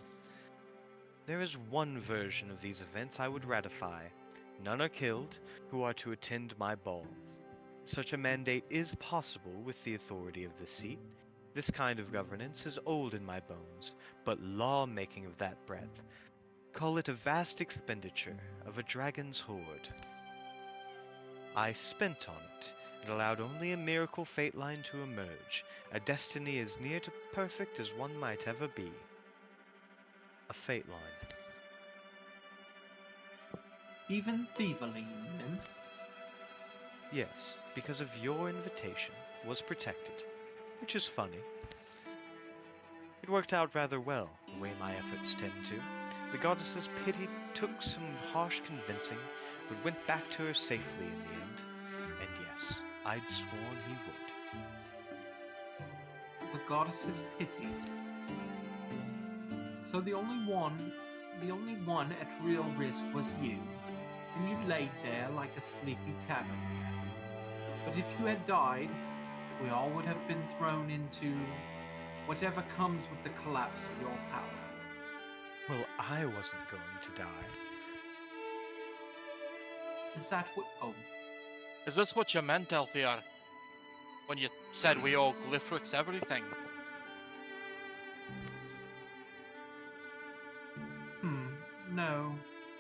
There is one version of these events I would ratify. None are killed who are to attend my ball. Such a mandate is possible with the authority of the seat. This kind of governance is old in my bones, but law-making of that breadth. Call it a vast expenditure of a dragon's hoard. I spent on it, and allowed only a miracle fate line to emerge, a destiny as near to perfect as one might ever be. A fate line. Even Thieveline, then? Yes, because of your invitation, was protected, which is funny. It worked out rather well, the way my efforts tend to. The goddess's pity took some harsh convincing, but went back to her safely in the end. And yes, I'd sworn he would. The goddess's pity. So the only one at real risk was you, and you laid there like a sleepy tavern cat. But if you had died, we all would have been thrown into whatever comes with the collapse of your power. Well, I wasn't going to die. Is that what... Oh, Is this what you meant, Elthiar? When you said we all glyph everything? no.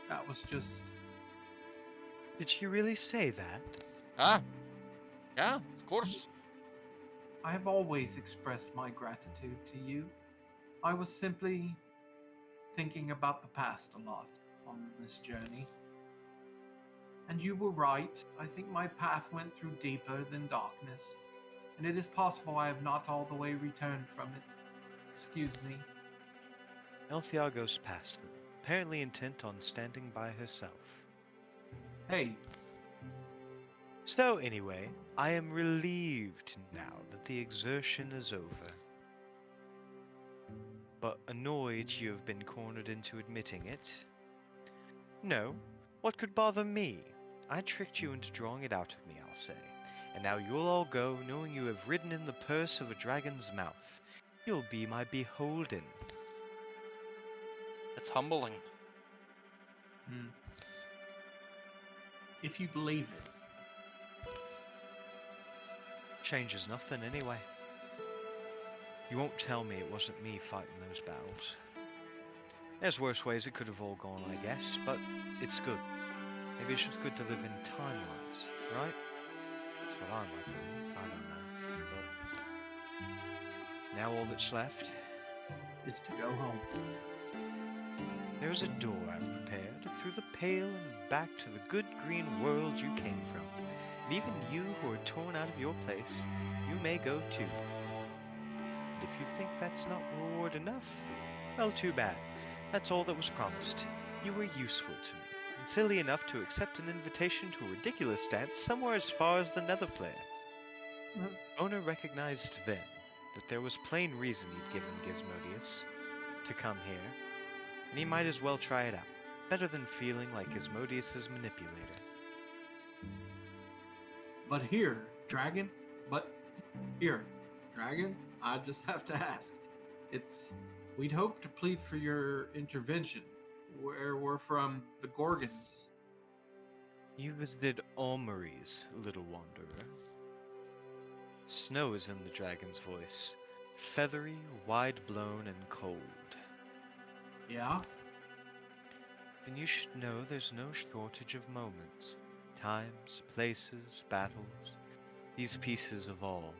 That was just... Did you really say that? Ah? Yeah, of course. I have always expressed my gratitude to you. I was simply thinking about the past a lot on this journey. And you were right. I think my path went through deeper than darkness. And it is possible I have not all the way returned from it. Excuse me. Elthia goes past them, apparently intent on standing by herself. Hey, So anyway, I am relieved now that the exertion is over. But annoyed you have been cornered into admitting it? No, what could bother me? I tricked you into drawing it out of me, I'll say. And now you'll all go knowing you have ridden in the purse of a dragon's mouth. You'll be my beholden. It's humbling. if you believe it. Changes nothing anyway. You won't tell me it wasn't me fighting those battles. There's worse ways it could have all gone, I guess, but it's good. Maybe it's just good to live in timelines, right? That's what I'm like. I don't know. But now all that's left is to go home. There is a door I've prepared through the pale and back to the good green world you came from. And even you who are torn out of your place, you may go too. And if you think that's not reward enough, well, too bad. That's all that was promised. You were useful to me, and silly enough to accept an invitation to a ridiculous dance somewhere as far as the Nether Flare. Ona recognized then that there was plain reason he'd given Gizmodius to come here, and he might as well try it out. Better than feeling like Gizmodius's manipulator. But here, Dragon, I just have to ask. We'd hoped to plead for your intervention. We're from the Gorgons. You visited Almary's, little wanderer. Snow is in the dragon's voice, feathery, wide-blown, and cold. Yeah? Then you should know there's no shortage of moments, times, places, battles, these pieces of all.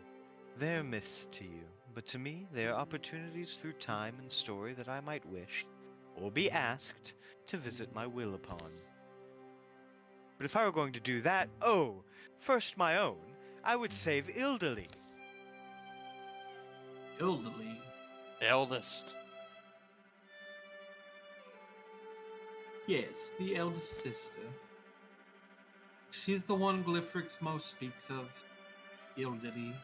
They're myths to you, but to me they are opportunities through time and story that I might wish, or be asked, to visit my will upon. But if I were going to do that, first my own, I would save Ilderly. Ilderly. The eldest. Yes, the eldest sister. She's the one Glyphrix most speaks of. Ilderly,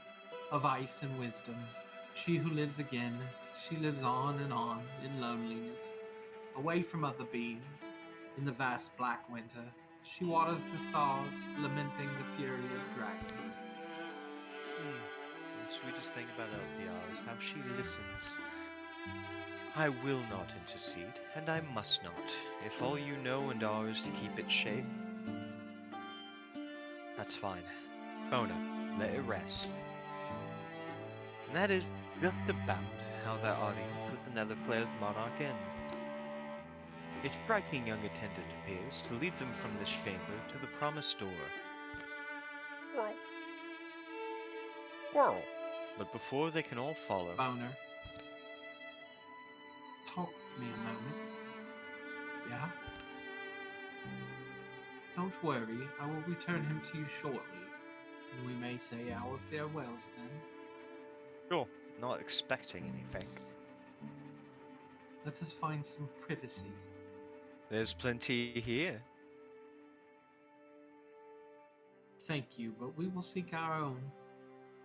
of ice and wisdom. She who lives again, she lives on and on in loneliness, away from other beings. In the vast black winter, she waters the stars, lamenting the fury of dragons. The sweetest thing about Elviar is how she listens. I will not intercede, and I must not, if all you know and are is to keep it shape. That's fine. Bona, let it rest. And that is just about how their audience with the Netherflare's monarch ends. A striking young attendant appears to lead them from this chamber to the promised door. Whirl. But before they can all follow, Boner. Talk with me a moment. Yeah? Don't worry, I will return him to you shortly. And we may say our farewells then. sure, not expecting anything. Let us find some privacy. There's plenty here. Thank you, but we will seek our own.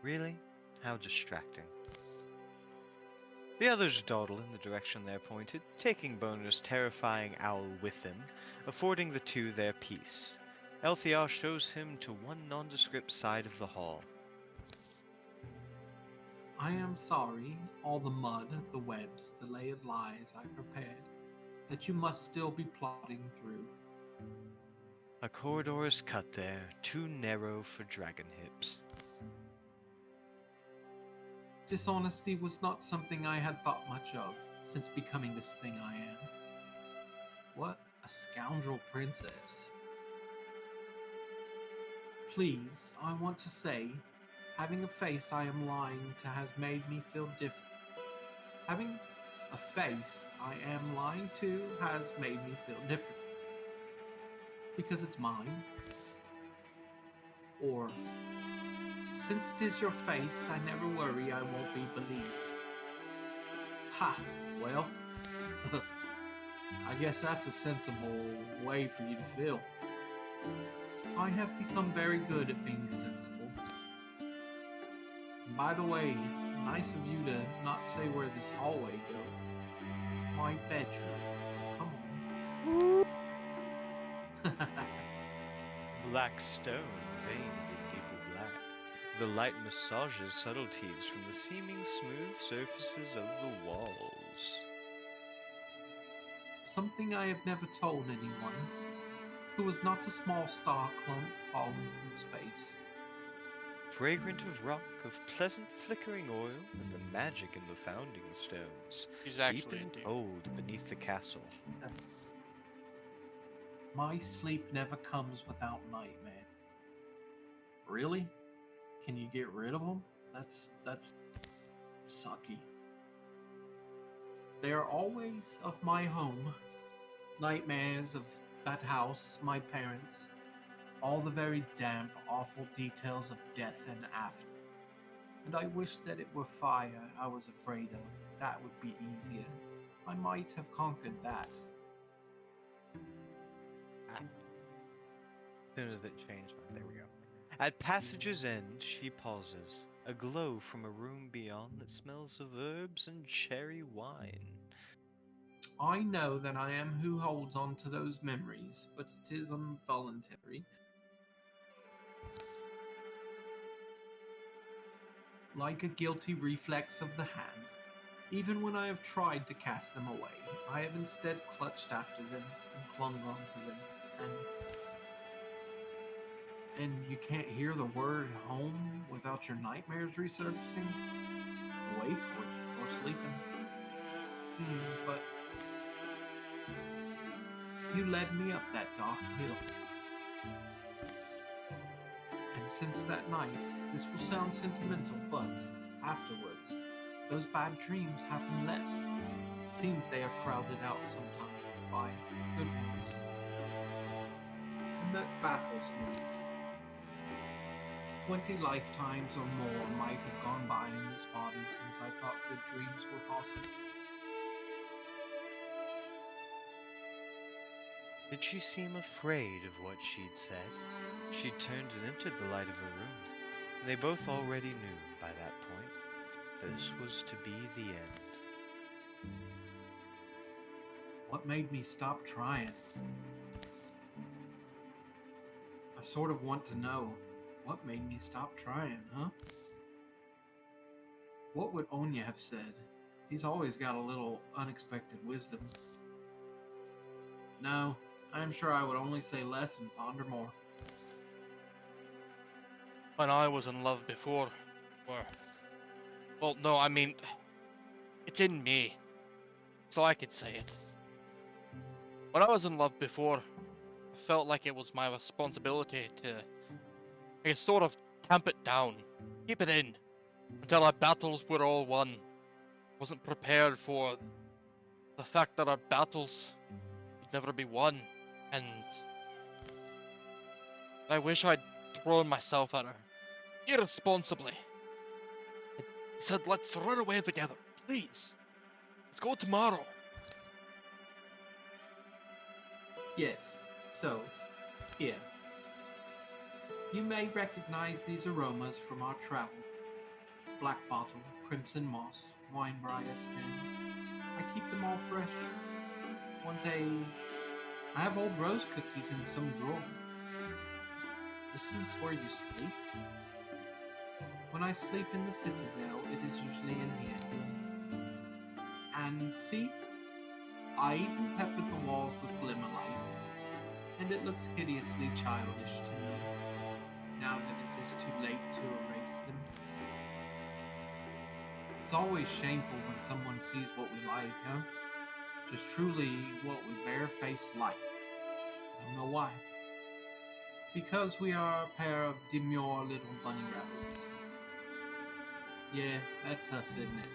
Really? How distracting. The others dawdle in the direction they're pointed, taking Boner's terrifying owl with them, affording the two their peace. Elthiar shows him to one nondescript side of the hall. I am sorry, all the mud, the webs, the layered lies I prepared, that you must still be plodding through. A corridor is cut there, too narrow for dragon hips. Dishonesty was not something I had thought much of since becoming this thing I am. What a scoundrel princess. Please, I want to say, having a face I am lying to has made me feel different. Having a face I am lying to has made me feel different. Because it's mine. Or, since it is your face, I never worry I won't be believed. Ha! Well, I guess that's a sensible way for you to feel. I have become very good at being sensible. And by the way, nice of you to not say where this hallway goes. My bedroom. Come on. Black stone, veined in deeper black. The light massages subtleties from the seeming smooth surfaces of the walls. Something I have never told anyone, who was not a small star clump falling from space. Fragrant of rock, of pleasant flickering oil, and the magic in the founding stones. She's Deep actually a and dude. old beneath the castle. My sleep never comes without nightmare. Really? Can you get rid of them? That's sucky. They are always of my home. Nightmares of that house, my parents. All the very damp, awful details of death and after. And I wish that it were fire I was afraid of. That would be easier. I might have conquered that. As soon as it changed, there we go. At passage's end, she pauses, a glow from a room beyond that smells of herbs and cherry wine. I know that I am who holds on to those memories, but it is involuntary. Like a guilty reflex of the hand. Even when I have tried to cast them away, I have instead clutched after them and clung on to them, and you can't hear the word home without your nightmares resurfacing? Awake or sleeping? But you led me up that dark hill. And since that night, this will sound sentimental, but afterwards, those bad dreams happen less. It seems they are crowded out sometimes by good ones. And that baffles me. 20 lifetimes or more might have gone by in this body since I thought good dreams were possible. Did she seem afraid of what she'd said? She turned and entered the light of her room. They both already knew, by that point, this was to be the end. What made me stop trying? I sort of want to know. What made me stop trying, huh? What would Onya have said? He's always got a little unexpected wisdom. No, I'm sure I would only say less and ponder more. When I was in love before, well, no, I mean, it's in me, so I could say it. When I was in love before, I felt like it was my responsibility to, I guess, sort of tamp it down, keep it in, until our battles were all won. Wasn't prepared for the fact that our battles would never be won, and I wish I'd thrown myself at her, irresponsibly. I said, let's run away together, please. Let's go tomorrow. Yes, so, here. You may recognize these aromas from our travel. Black bottle, crimson moss, wine briar stems. I keep them all fresh. One day, I have old rose cookies in some drawer. This is where you sleep? When I sleep in the citadel, it is usually in here. And see? I even peppered the walls with glimmer lights, and it looks hideously childish to me, now that it is too late to erase them. It's always shameful when someone sees what we like, huh? Just truly what we barefaced like. I don't know why. Because we are a pair of demure little bunny rabbits. Yeah, that's us, isn't it?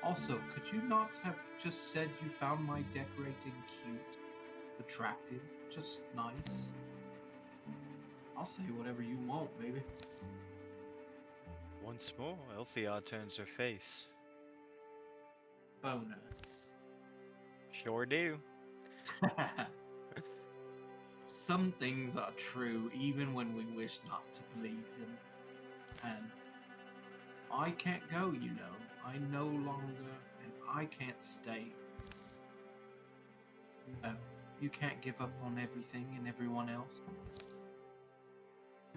Also, could you not have just said you found my decorating cute, attractive, just nice? I'll say whatever you want, baby. Once more, Elthea turns her face. Boner. Sure do. Some things are true even when we wish not to believe them. And I can't go, you know. I no longer, and I can't stay. No, you can't give up on everything and everyone else.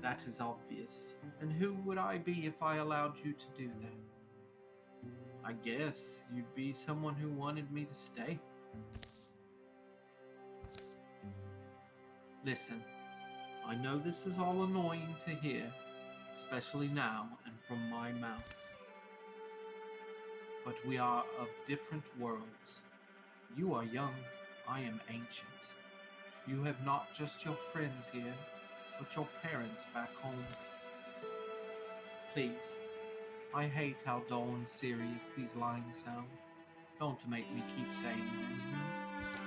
That is obvious. And who would I be if I allowed you to do that? I guess you'd be someone who wanted me to stay. Listen, I know this is all annoying to hear, especially now and from my mouth. But we are of different worlds. You are young, I am ancient. You have not just your friends here, but your parents back home. Please, I hate how dull and serious these lines sound. Don't make me keep saying that.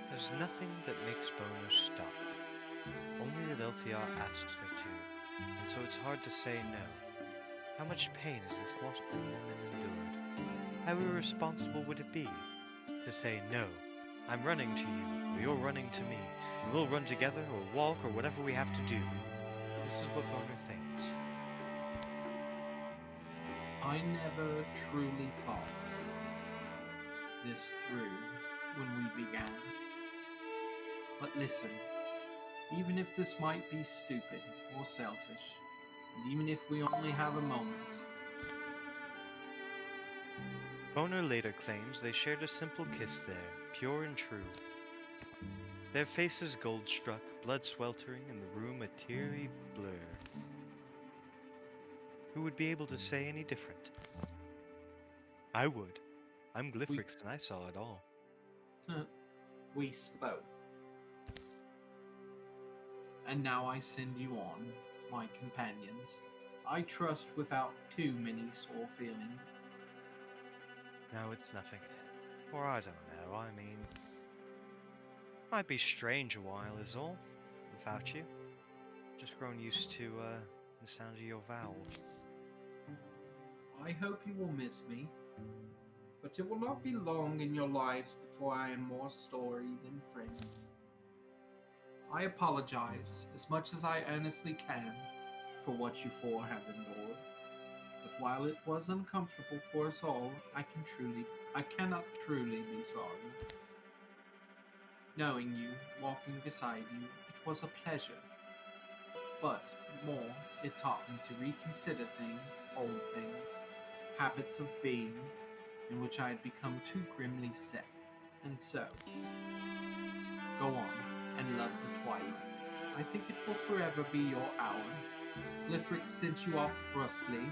There's nothing that makes Boner stop. Only that Elthiar asks her to, and so it's hard to say no. How much pain has this lost-born woman endured? How irresponsible would it be to say, no, I'm running to you, or you're running to me, and we'll run together, or walk, or whatever we have to do. This is what Boner thinks. I never truly thought this through when we began. But listen, even if this might be stupid or selfish, and even if we only have a moment, Boner later claims they shared a simple kiss there, pure and true. Their faces gold-struck, blood sweltering, and the room a teary blur. Who would be able to say any different? I would. I'm Glyphrix and I saw it all. we spoke. And now I send you on, my companions. I trust without too many sore feelings. No, it's nothing. Or I don't know, I mean... Might be strange a while is all, without you. Just grown used to, the sound of your vowels. I hope you will miss me, but it will not be long in your lives before I am more story than friend. I apologize as much as I earnestly can for what you four have endured, but while it was uncomfortable for us all, I cannot truly be sorry. Knowing you, walking beside you, it was a pleasure. But more, it taught me to reconsider things, old things, habits of being, in which I had become too grimly set. And so, go on and love the twilight. I think it will forever be your hour. Glyphrix sent you off brusquely,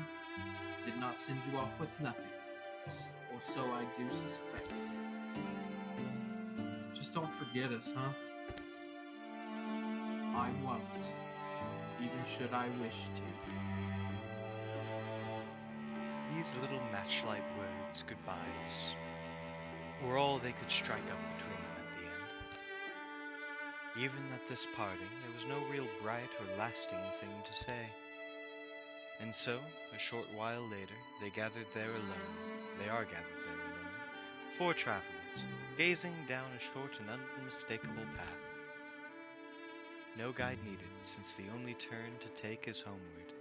did not send you off with nothing, or so I do suspect. Just don't forget us, huh? I won't, even should I wish to. These little matchlight words, goodbyes, were all they could strike up between them at the end. Even at this parting, there was no real bright or lasting thing to say. And so, a short while later, they gathered there alone. They are gathered there alone. 4 travelers, gazing down a short and unmistakable path. No guide needed, since the only turn to take is homeward.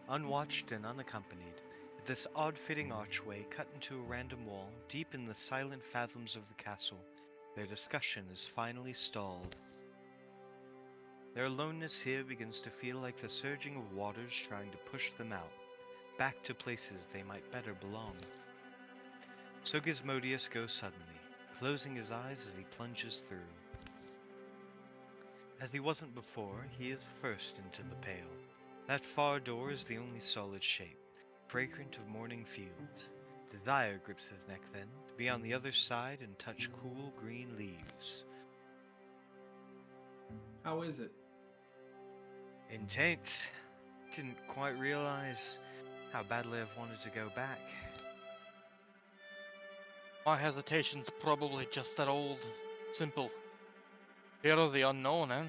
Unwatched and unaccompanied, at this odd-fitting archway cut into a random wall, deep in the silent fathoms of the castle, their discussion is finally stalled. Their aloneness here begins to feel like the surging of waters trying to push them out, back to places they might better belong. So Gizmodius goes suddenly, closing his eyes as he plunges through. As he wasn't before, he is first into the pale. That far door is the only solid shape, fragrant of morning fields. Desire grips his neck then, to be on the other side and touch cool green leaves. How is it? Intense. Didn't quite realize how badly I've wanted to go back. My hesitation's probably just that old, simple fear of the unknown, eh?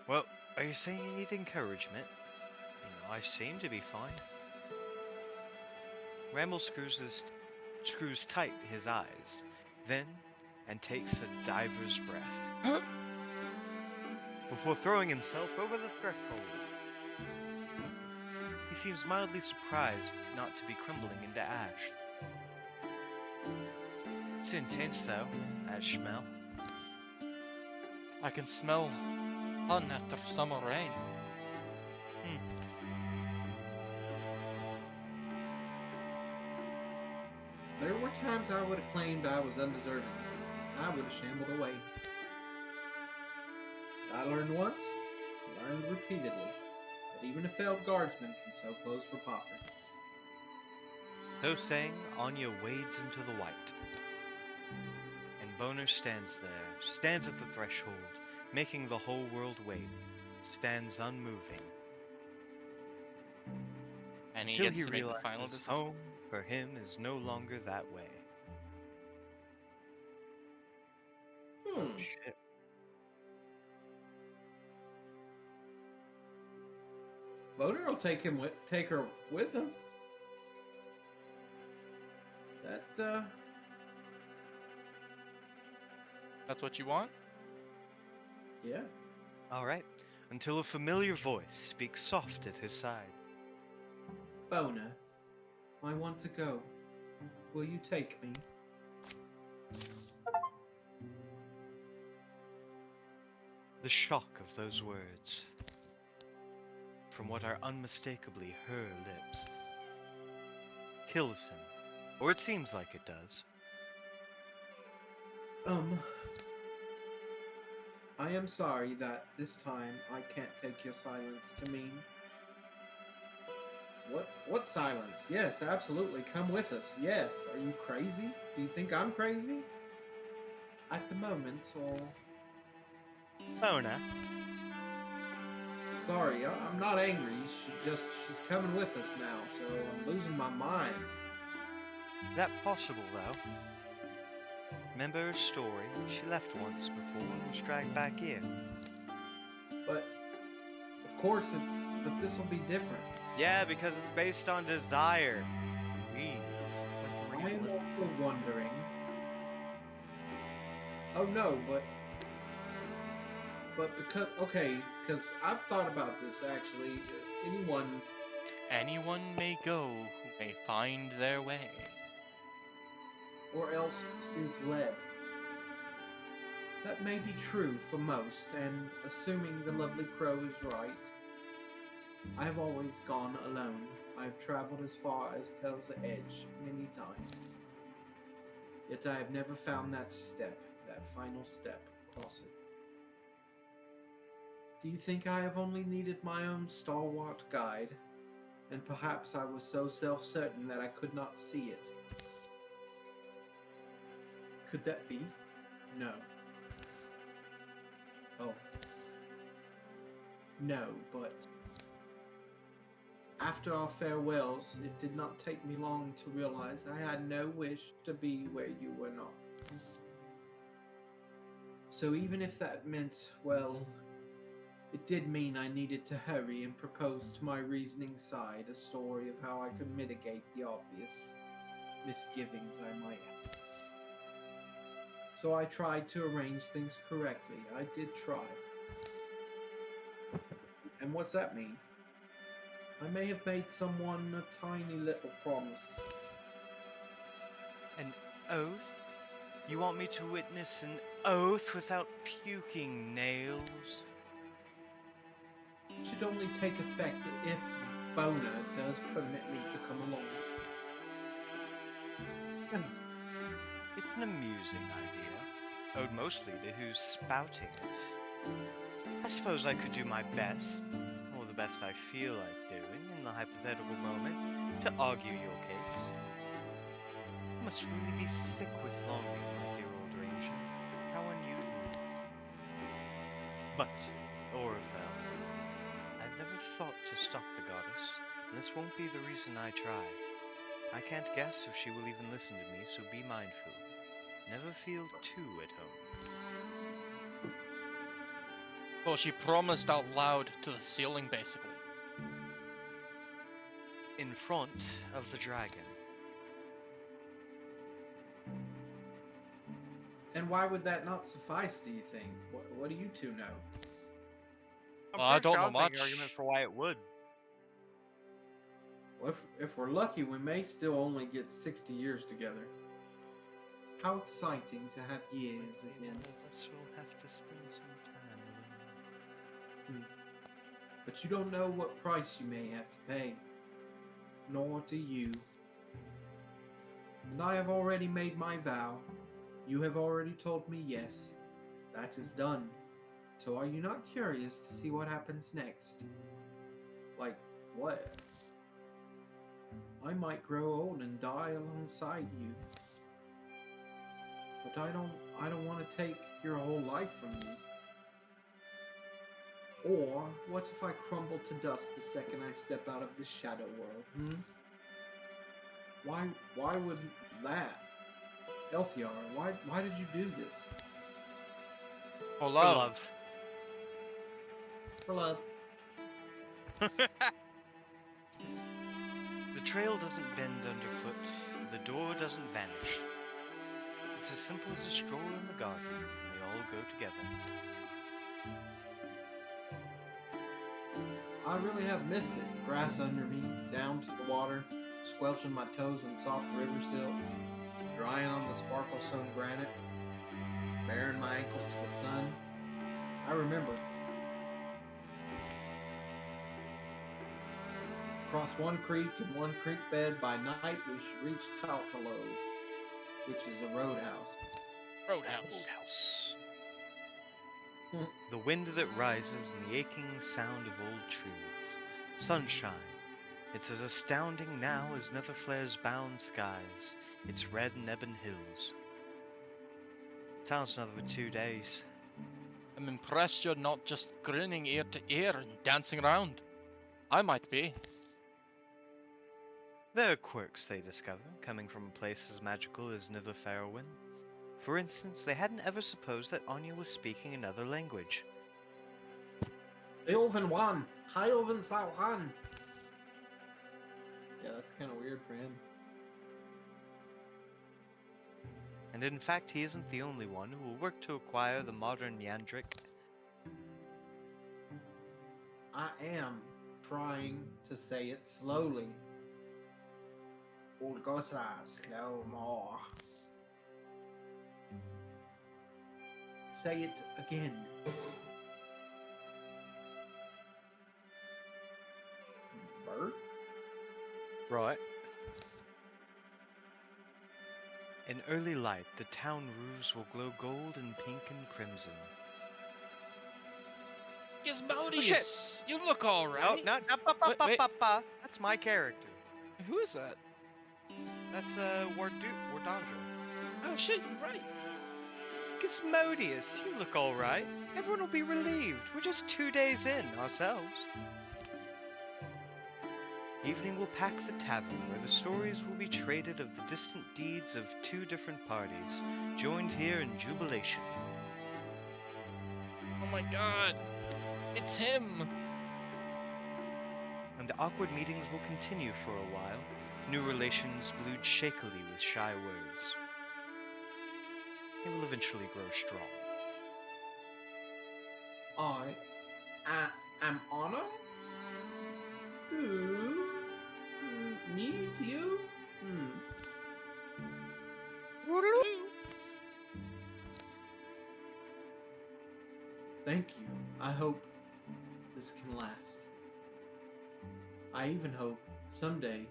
Well, are you saying you need encouragement? You know, I seem to be fine. Ramble screws tight his eyes, then and takes a diver's breath before throwing himself over the threshold. He seems mildly surprised not to be crumbling into ash. It's intense though, that smell. I can smell sun after summer rain. There were times I would have claimed I was undeserving. I would have shambled away. I learned once, learned repeatedly, that even a failed guardsman can sew clothes for Potter. So saying, Anya wades into the white. And Boner stands there, stands at the threshold, making the whole world wait, stands unmoving. And he Until gets he to make the realizes final decision. home for him is no longer that way. Oh shit. Boner will take her with him. That That's what you want? yeah. Alright. Until a familiar voice speaks soft at his side. Boner, I want to go. Will you take me? The shock of those words, from what are unmistakably her lips, kills him. Or it seems like it does. I am sorry that this time I can't take your silence to mean. What silence? Yes, absolutely. Come with us. Yes. Are you crazy? Do you think I'm crazy? At the moment, or... Bona, Sorry, I'm not angry. She's coming with us now, so I'm losing my mind. is that possible though? Remember her story? She left once before and was dragged back here. But, of course but this will be different. Yeah, because it's based on desire. Please. I am also wondering... Oh no, but because... Okay, because I've thought about this, actually. Anyone may go who may find their way. Or else is led. That may be true for most, and assuming the lovely crow is right, I have always gone alone. I have traveled as far as Pel's Edge many times. Yet I have never found that final step across it. Do you think I have only needed my own stalwart guide, and perhaps I was so self-certain that I could not see it? Could that be? No. Oh. No, but... After our farewells, it did not take me long to realize I had no wish to be where you were not. So even if that meant, well, it did mean I needed to hurry and propose to my reasoning side a story of how I could mitigate the obvious misgivings I might have. So I tried to arrange things correctly. I did try. And what's that mean? I may have made someone a tiny little promise. An oath? You want me to witness an oath without puking nails? It should only take effect if Bona does permit me to come along. It's an amusing idea, owed mostly to who's spouting it. I suppose I could do my best, or the best I feel like doing in the hypothetical moment, to argue your case. You must really be sick with longing, my dear old ranger. How unusual. But, Orville, I've never thought to stop the goddess, and this won't be the reason I try. I can't guess if she will even listen to me, so be mindful. Never feel too at home. Well, she promised out loud to the ceiling, basically. In front of the dragon. And why would that not suffice, do you think? What do you two know? Well, I don't know I'll make much. an argument for why it would. Well, if we're lucky, we may still only get 60 years together. How exciting to have years again. Us will have to spend some time. But you don't know what price you may have to pay. Nor do you. And I have already made my vow. You have already told me yes. That is done. So are you not curious to see what happens next? Like, what? I might grow old and die alongside you. But I don't want to take your whole life from you. Or what if I crumble to dust the second I step out of the shadow world? Why would that? Elthiar, why did you do this? For For love. love. For love. The trail doesn't bend underfoot. The door doesn't vanish. It's as simple as a stroll in the garden. We all go together. I really have missed it. Grass under me, down to the water, squelching my toes in soft river silt, drying on the sparkle-sown granite, baring my ankles to the sun. I remember. Across one creek and one creek bed by night, we should reach Talcalo, which is a roadhouse. Roadhouse. The wind that rises and the aching sound of old trees. Sunshine. It's as astounding now as Netherflare's bound skies. Its red and ebon hills. Sounds another 2 days. I'm impressed you're not just grinning ear to ear and dancing around. I might be. There are quirks they discover, coming from a place as magical as Netherfaerwin. For instance, they hadn't ever supposed that Anya was speaking another language. Ilvan Wan! Hi Ilvan Sauhan! Yeah, that's kind of weird for him. And in fact, he isn't the only one who will work to acquire the modern Yandrik. I am trying to say it slowly. Ulgosa, slow more. Say it again. Bird? Right. In early light, the town roofs will glow gold and pink and crimson. Gizmodius, you look all right. No, Wait. That's my character. Who is that? That's Wardandra. Oh shit, you're right. Gizmodius, you look all right. Everyone will be relieved. We're just 2 days in ourselves. Evening will pack the tavern, where the stories will be traded of the distant deeds of two different parties, joined here in jubilation. Oh my god, it's him. And the awkward meetings will continue for a while, new relations glued shakily with shy words. They will eventually grow strong. I am Anna? Who need you? Thank you. I hope this can last. I even hope someday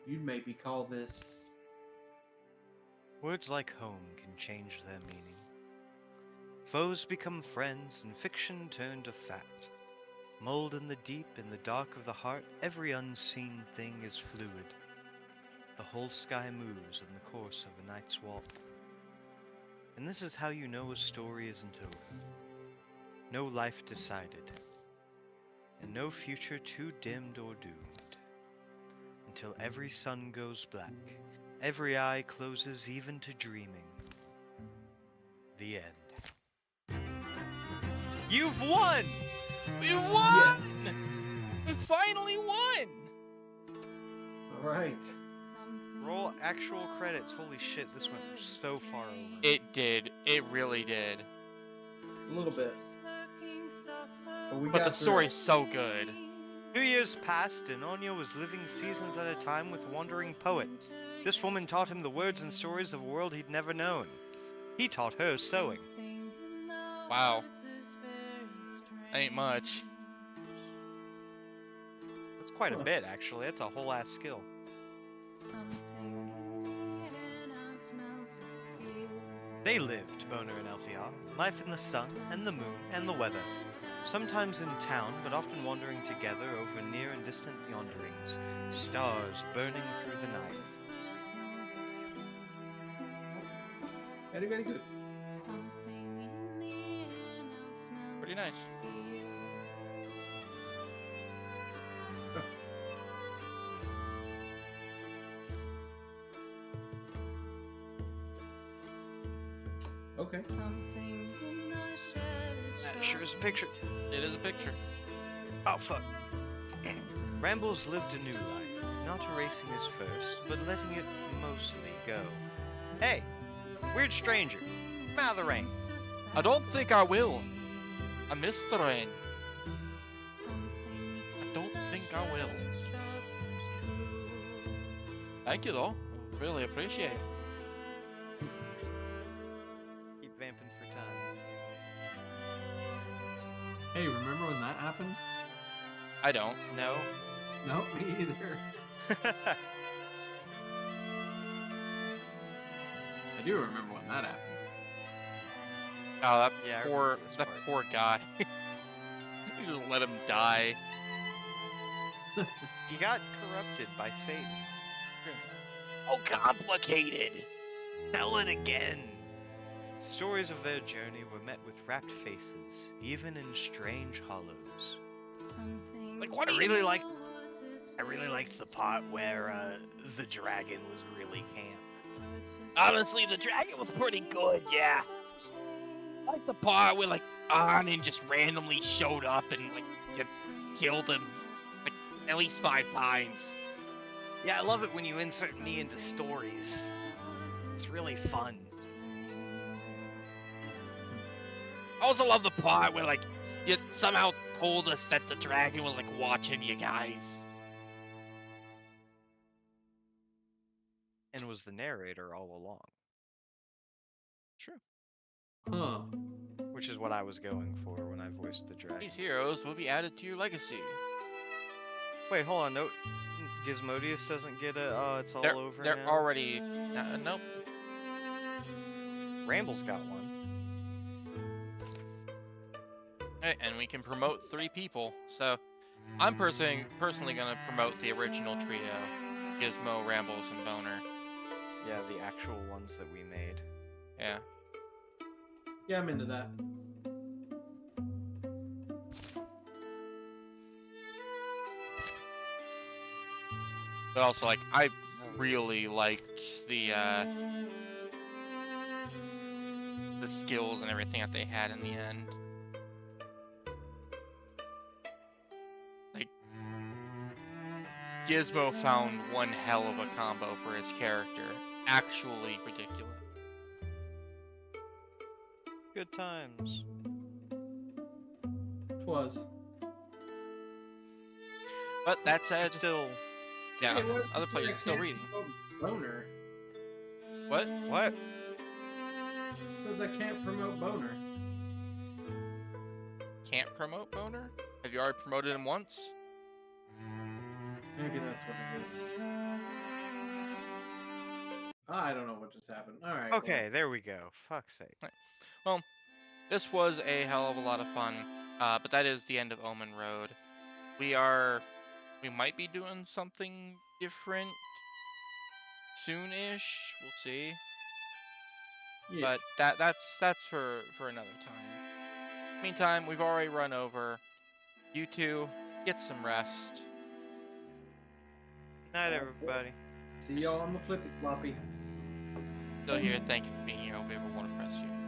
you'd maybe call this. Words like home can change their meaning. Foes become friends, and fiction turn to fact. Mulled in the deep, in the dark of the heart, every unseen thing is fluid. The whole sky moves in the course of a night's walk. And this is how you know a story isn't over. No life decided, and no future too dimmed or doomed. Until every sun goes black, every eye closes even to dreaming. The end. You've won! We won! We finally won! Alright. Roll actual credits. Holy shit, this went so far over. It did. It really did. A little bit. But the story's so good. 2 years passed, and Anya was living seasons at a time with Wandering Poet. This woman taught him the words and stories of a world he'd never known. He taught her sewing. Wow. Ain't much. That's quite a bit, actually. That's a whole ass skill. They lived, Boner and Elthiar, life in the sun, and the moon, and the weather. Sometimes in town, but often wandering together over near and distant yonderings, stars burning through the night. Very, very good. Pretty nice. Okay. That sure is a picture. It is a picture. Oh, fuck. Rambles lived a new life, not erasing his first, but letting it mostly go. Hey, weird stranger, come out of the rain. I don't think I will. I miss the rain. I don't think I will. Thank you, though. I really appreciate it. Keep vamping for time. Hey, remember when that happened? I don't. No. No, me either. I do remember when that happened. Oh, that Yeah, I poor, remember this that part. poor guy. You just let him die. He got corrupted by Satan. Oh, complicated. Tell it again. Stories of their journey were met with rapt faces, even in strange hollows. Like, what do I you really liked the part where the dragon was really camp. Honestly, the dragon was pretty good, yeah. I like the part where, like, Arnon just randomly showed up and, like, just killed him, like, at least 5 times. Yeah, I love it when you insert me into stories. It's really fun. I also love the part where, like, you somehow told us that the dragon was, like, watching you guys. And was the narrator all along. True. Huh. Which is what I was going for when I voiced the dragon. These heroes will be added to your legacy. Wait, hold on. No, Gizmodius doesn't get a. Oh, it's all over They're now. already. Nope. Rambles got one. Hey, and we can promote 3 people. So, I'm personally gonna promote the original trio: Gizmo, Rambles, and Boner. Yeah, the actual ones that we made. Yeah. Yeah, I'm into that. But also, like, I really liked the skills and everything that they had in the end. Like, Gizmo found one hell of a combo for his character. Actually ridiculous. Good times. Twas. But that said, Still. yeah, Hey, what's other the players thing are still I can't reading. promote Boner. What? What? Says I can't promote Boner. Can't promote Boner? Have you already promoted him once? Maybe that's what it is. I don't know what just happened. All right. Okay, there we go. Fuck's sake. Well, this was a hell of a lot of fun, but that is the end of Omen Road. We might be doing something different soon-ish. We'll see. Yeah. But that's for another time. Meantime, we've already run over. You two, get some rest. Night, everybody. See y'all on the flippy floppy. Still here. Thank you for being here. I hope you have a wonderful rest of your day.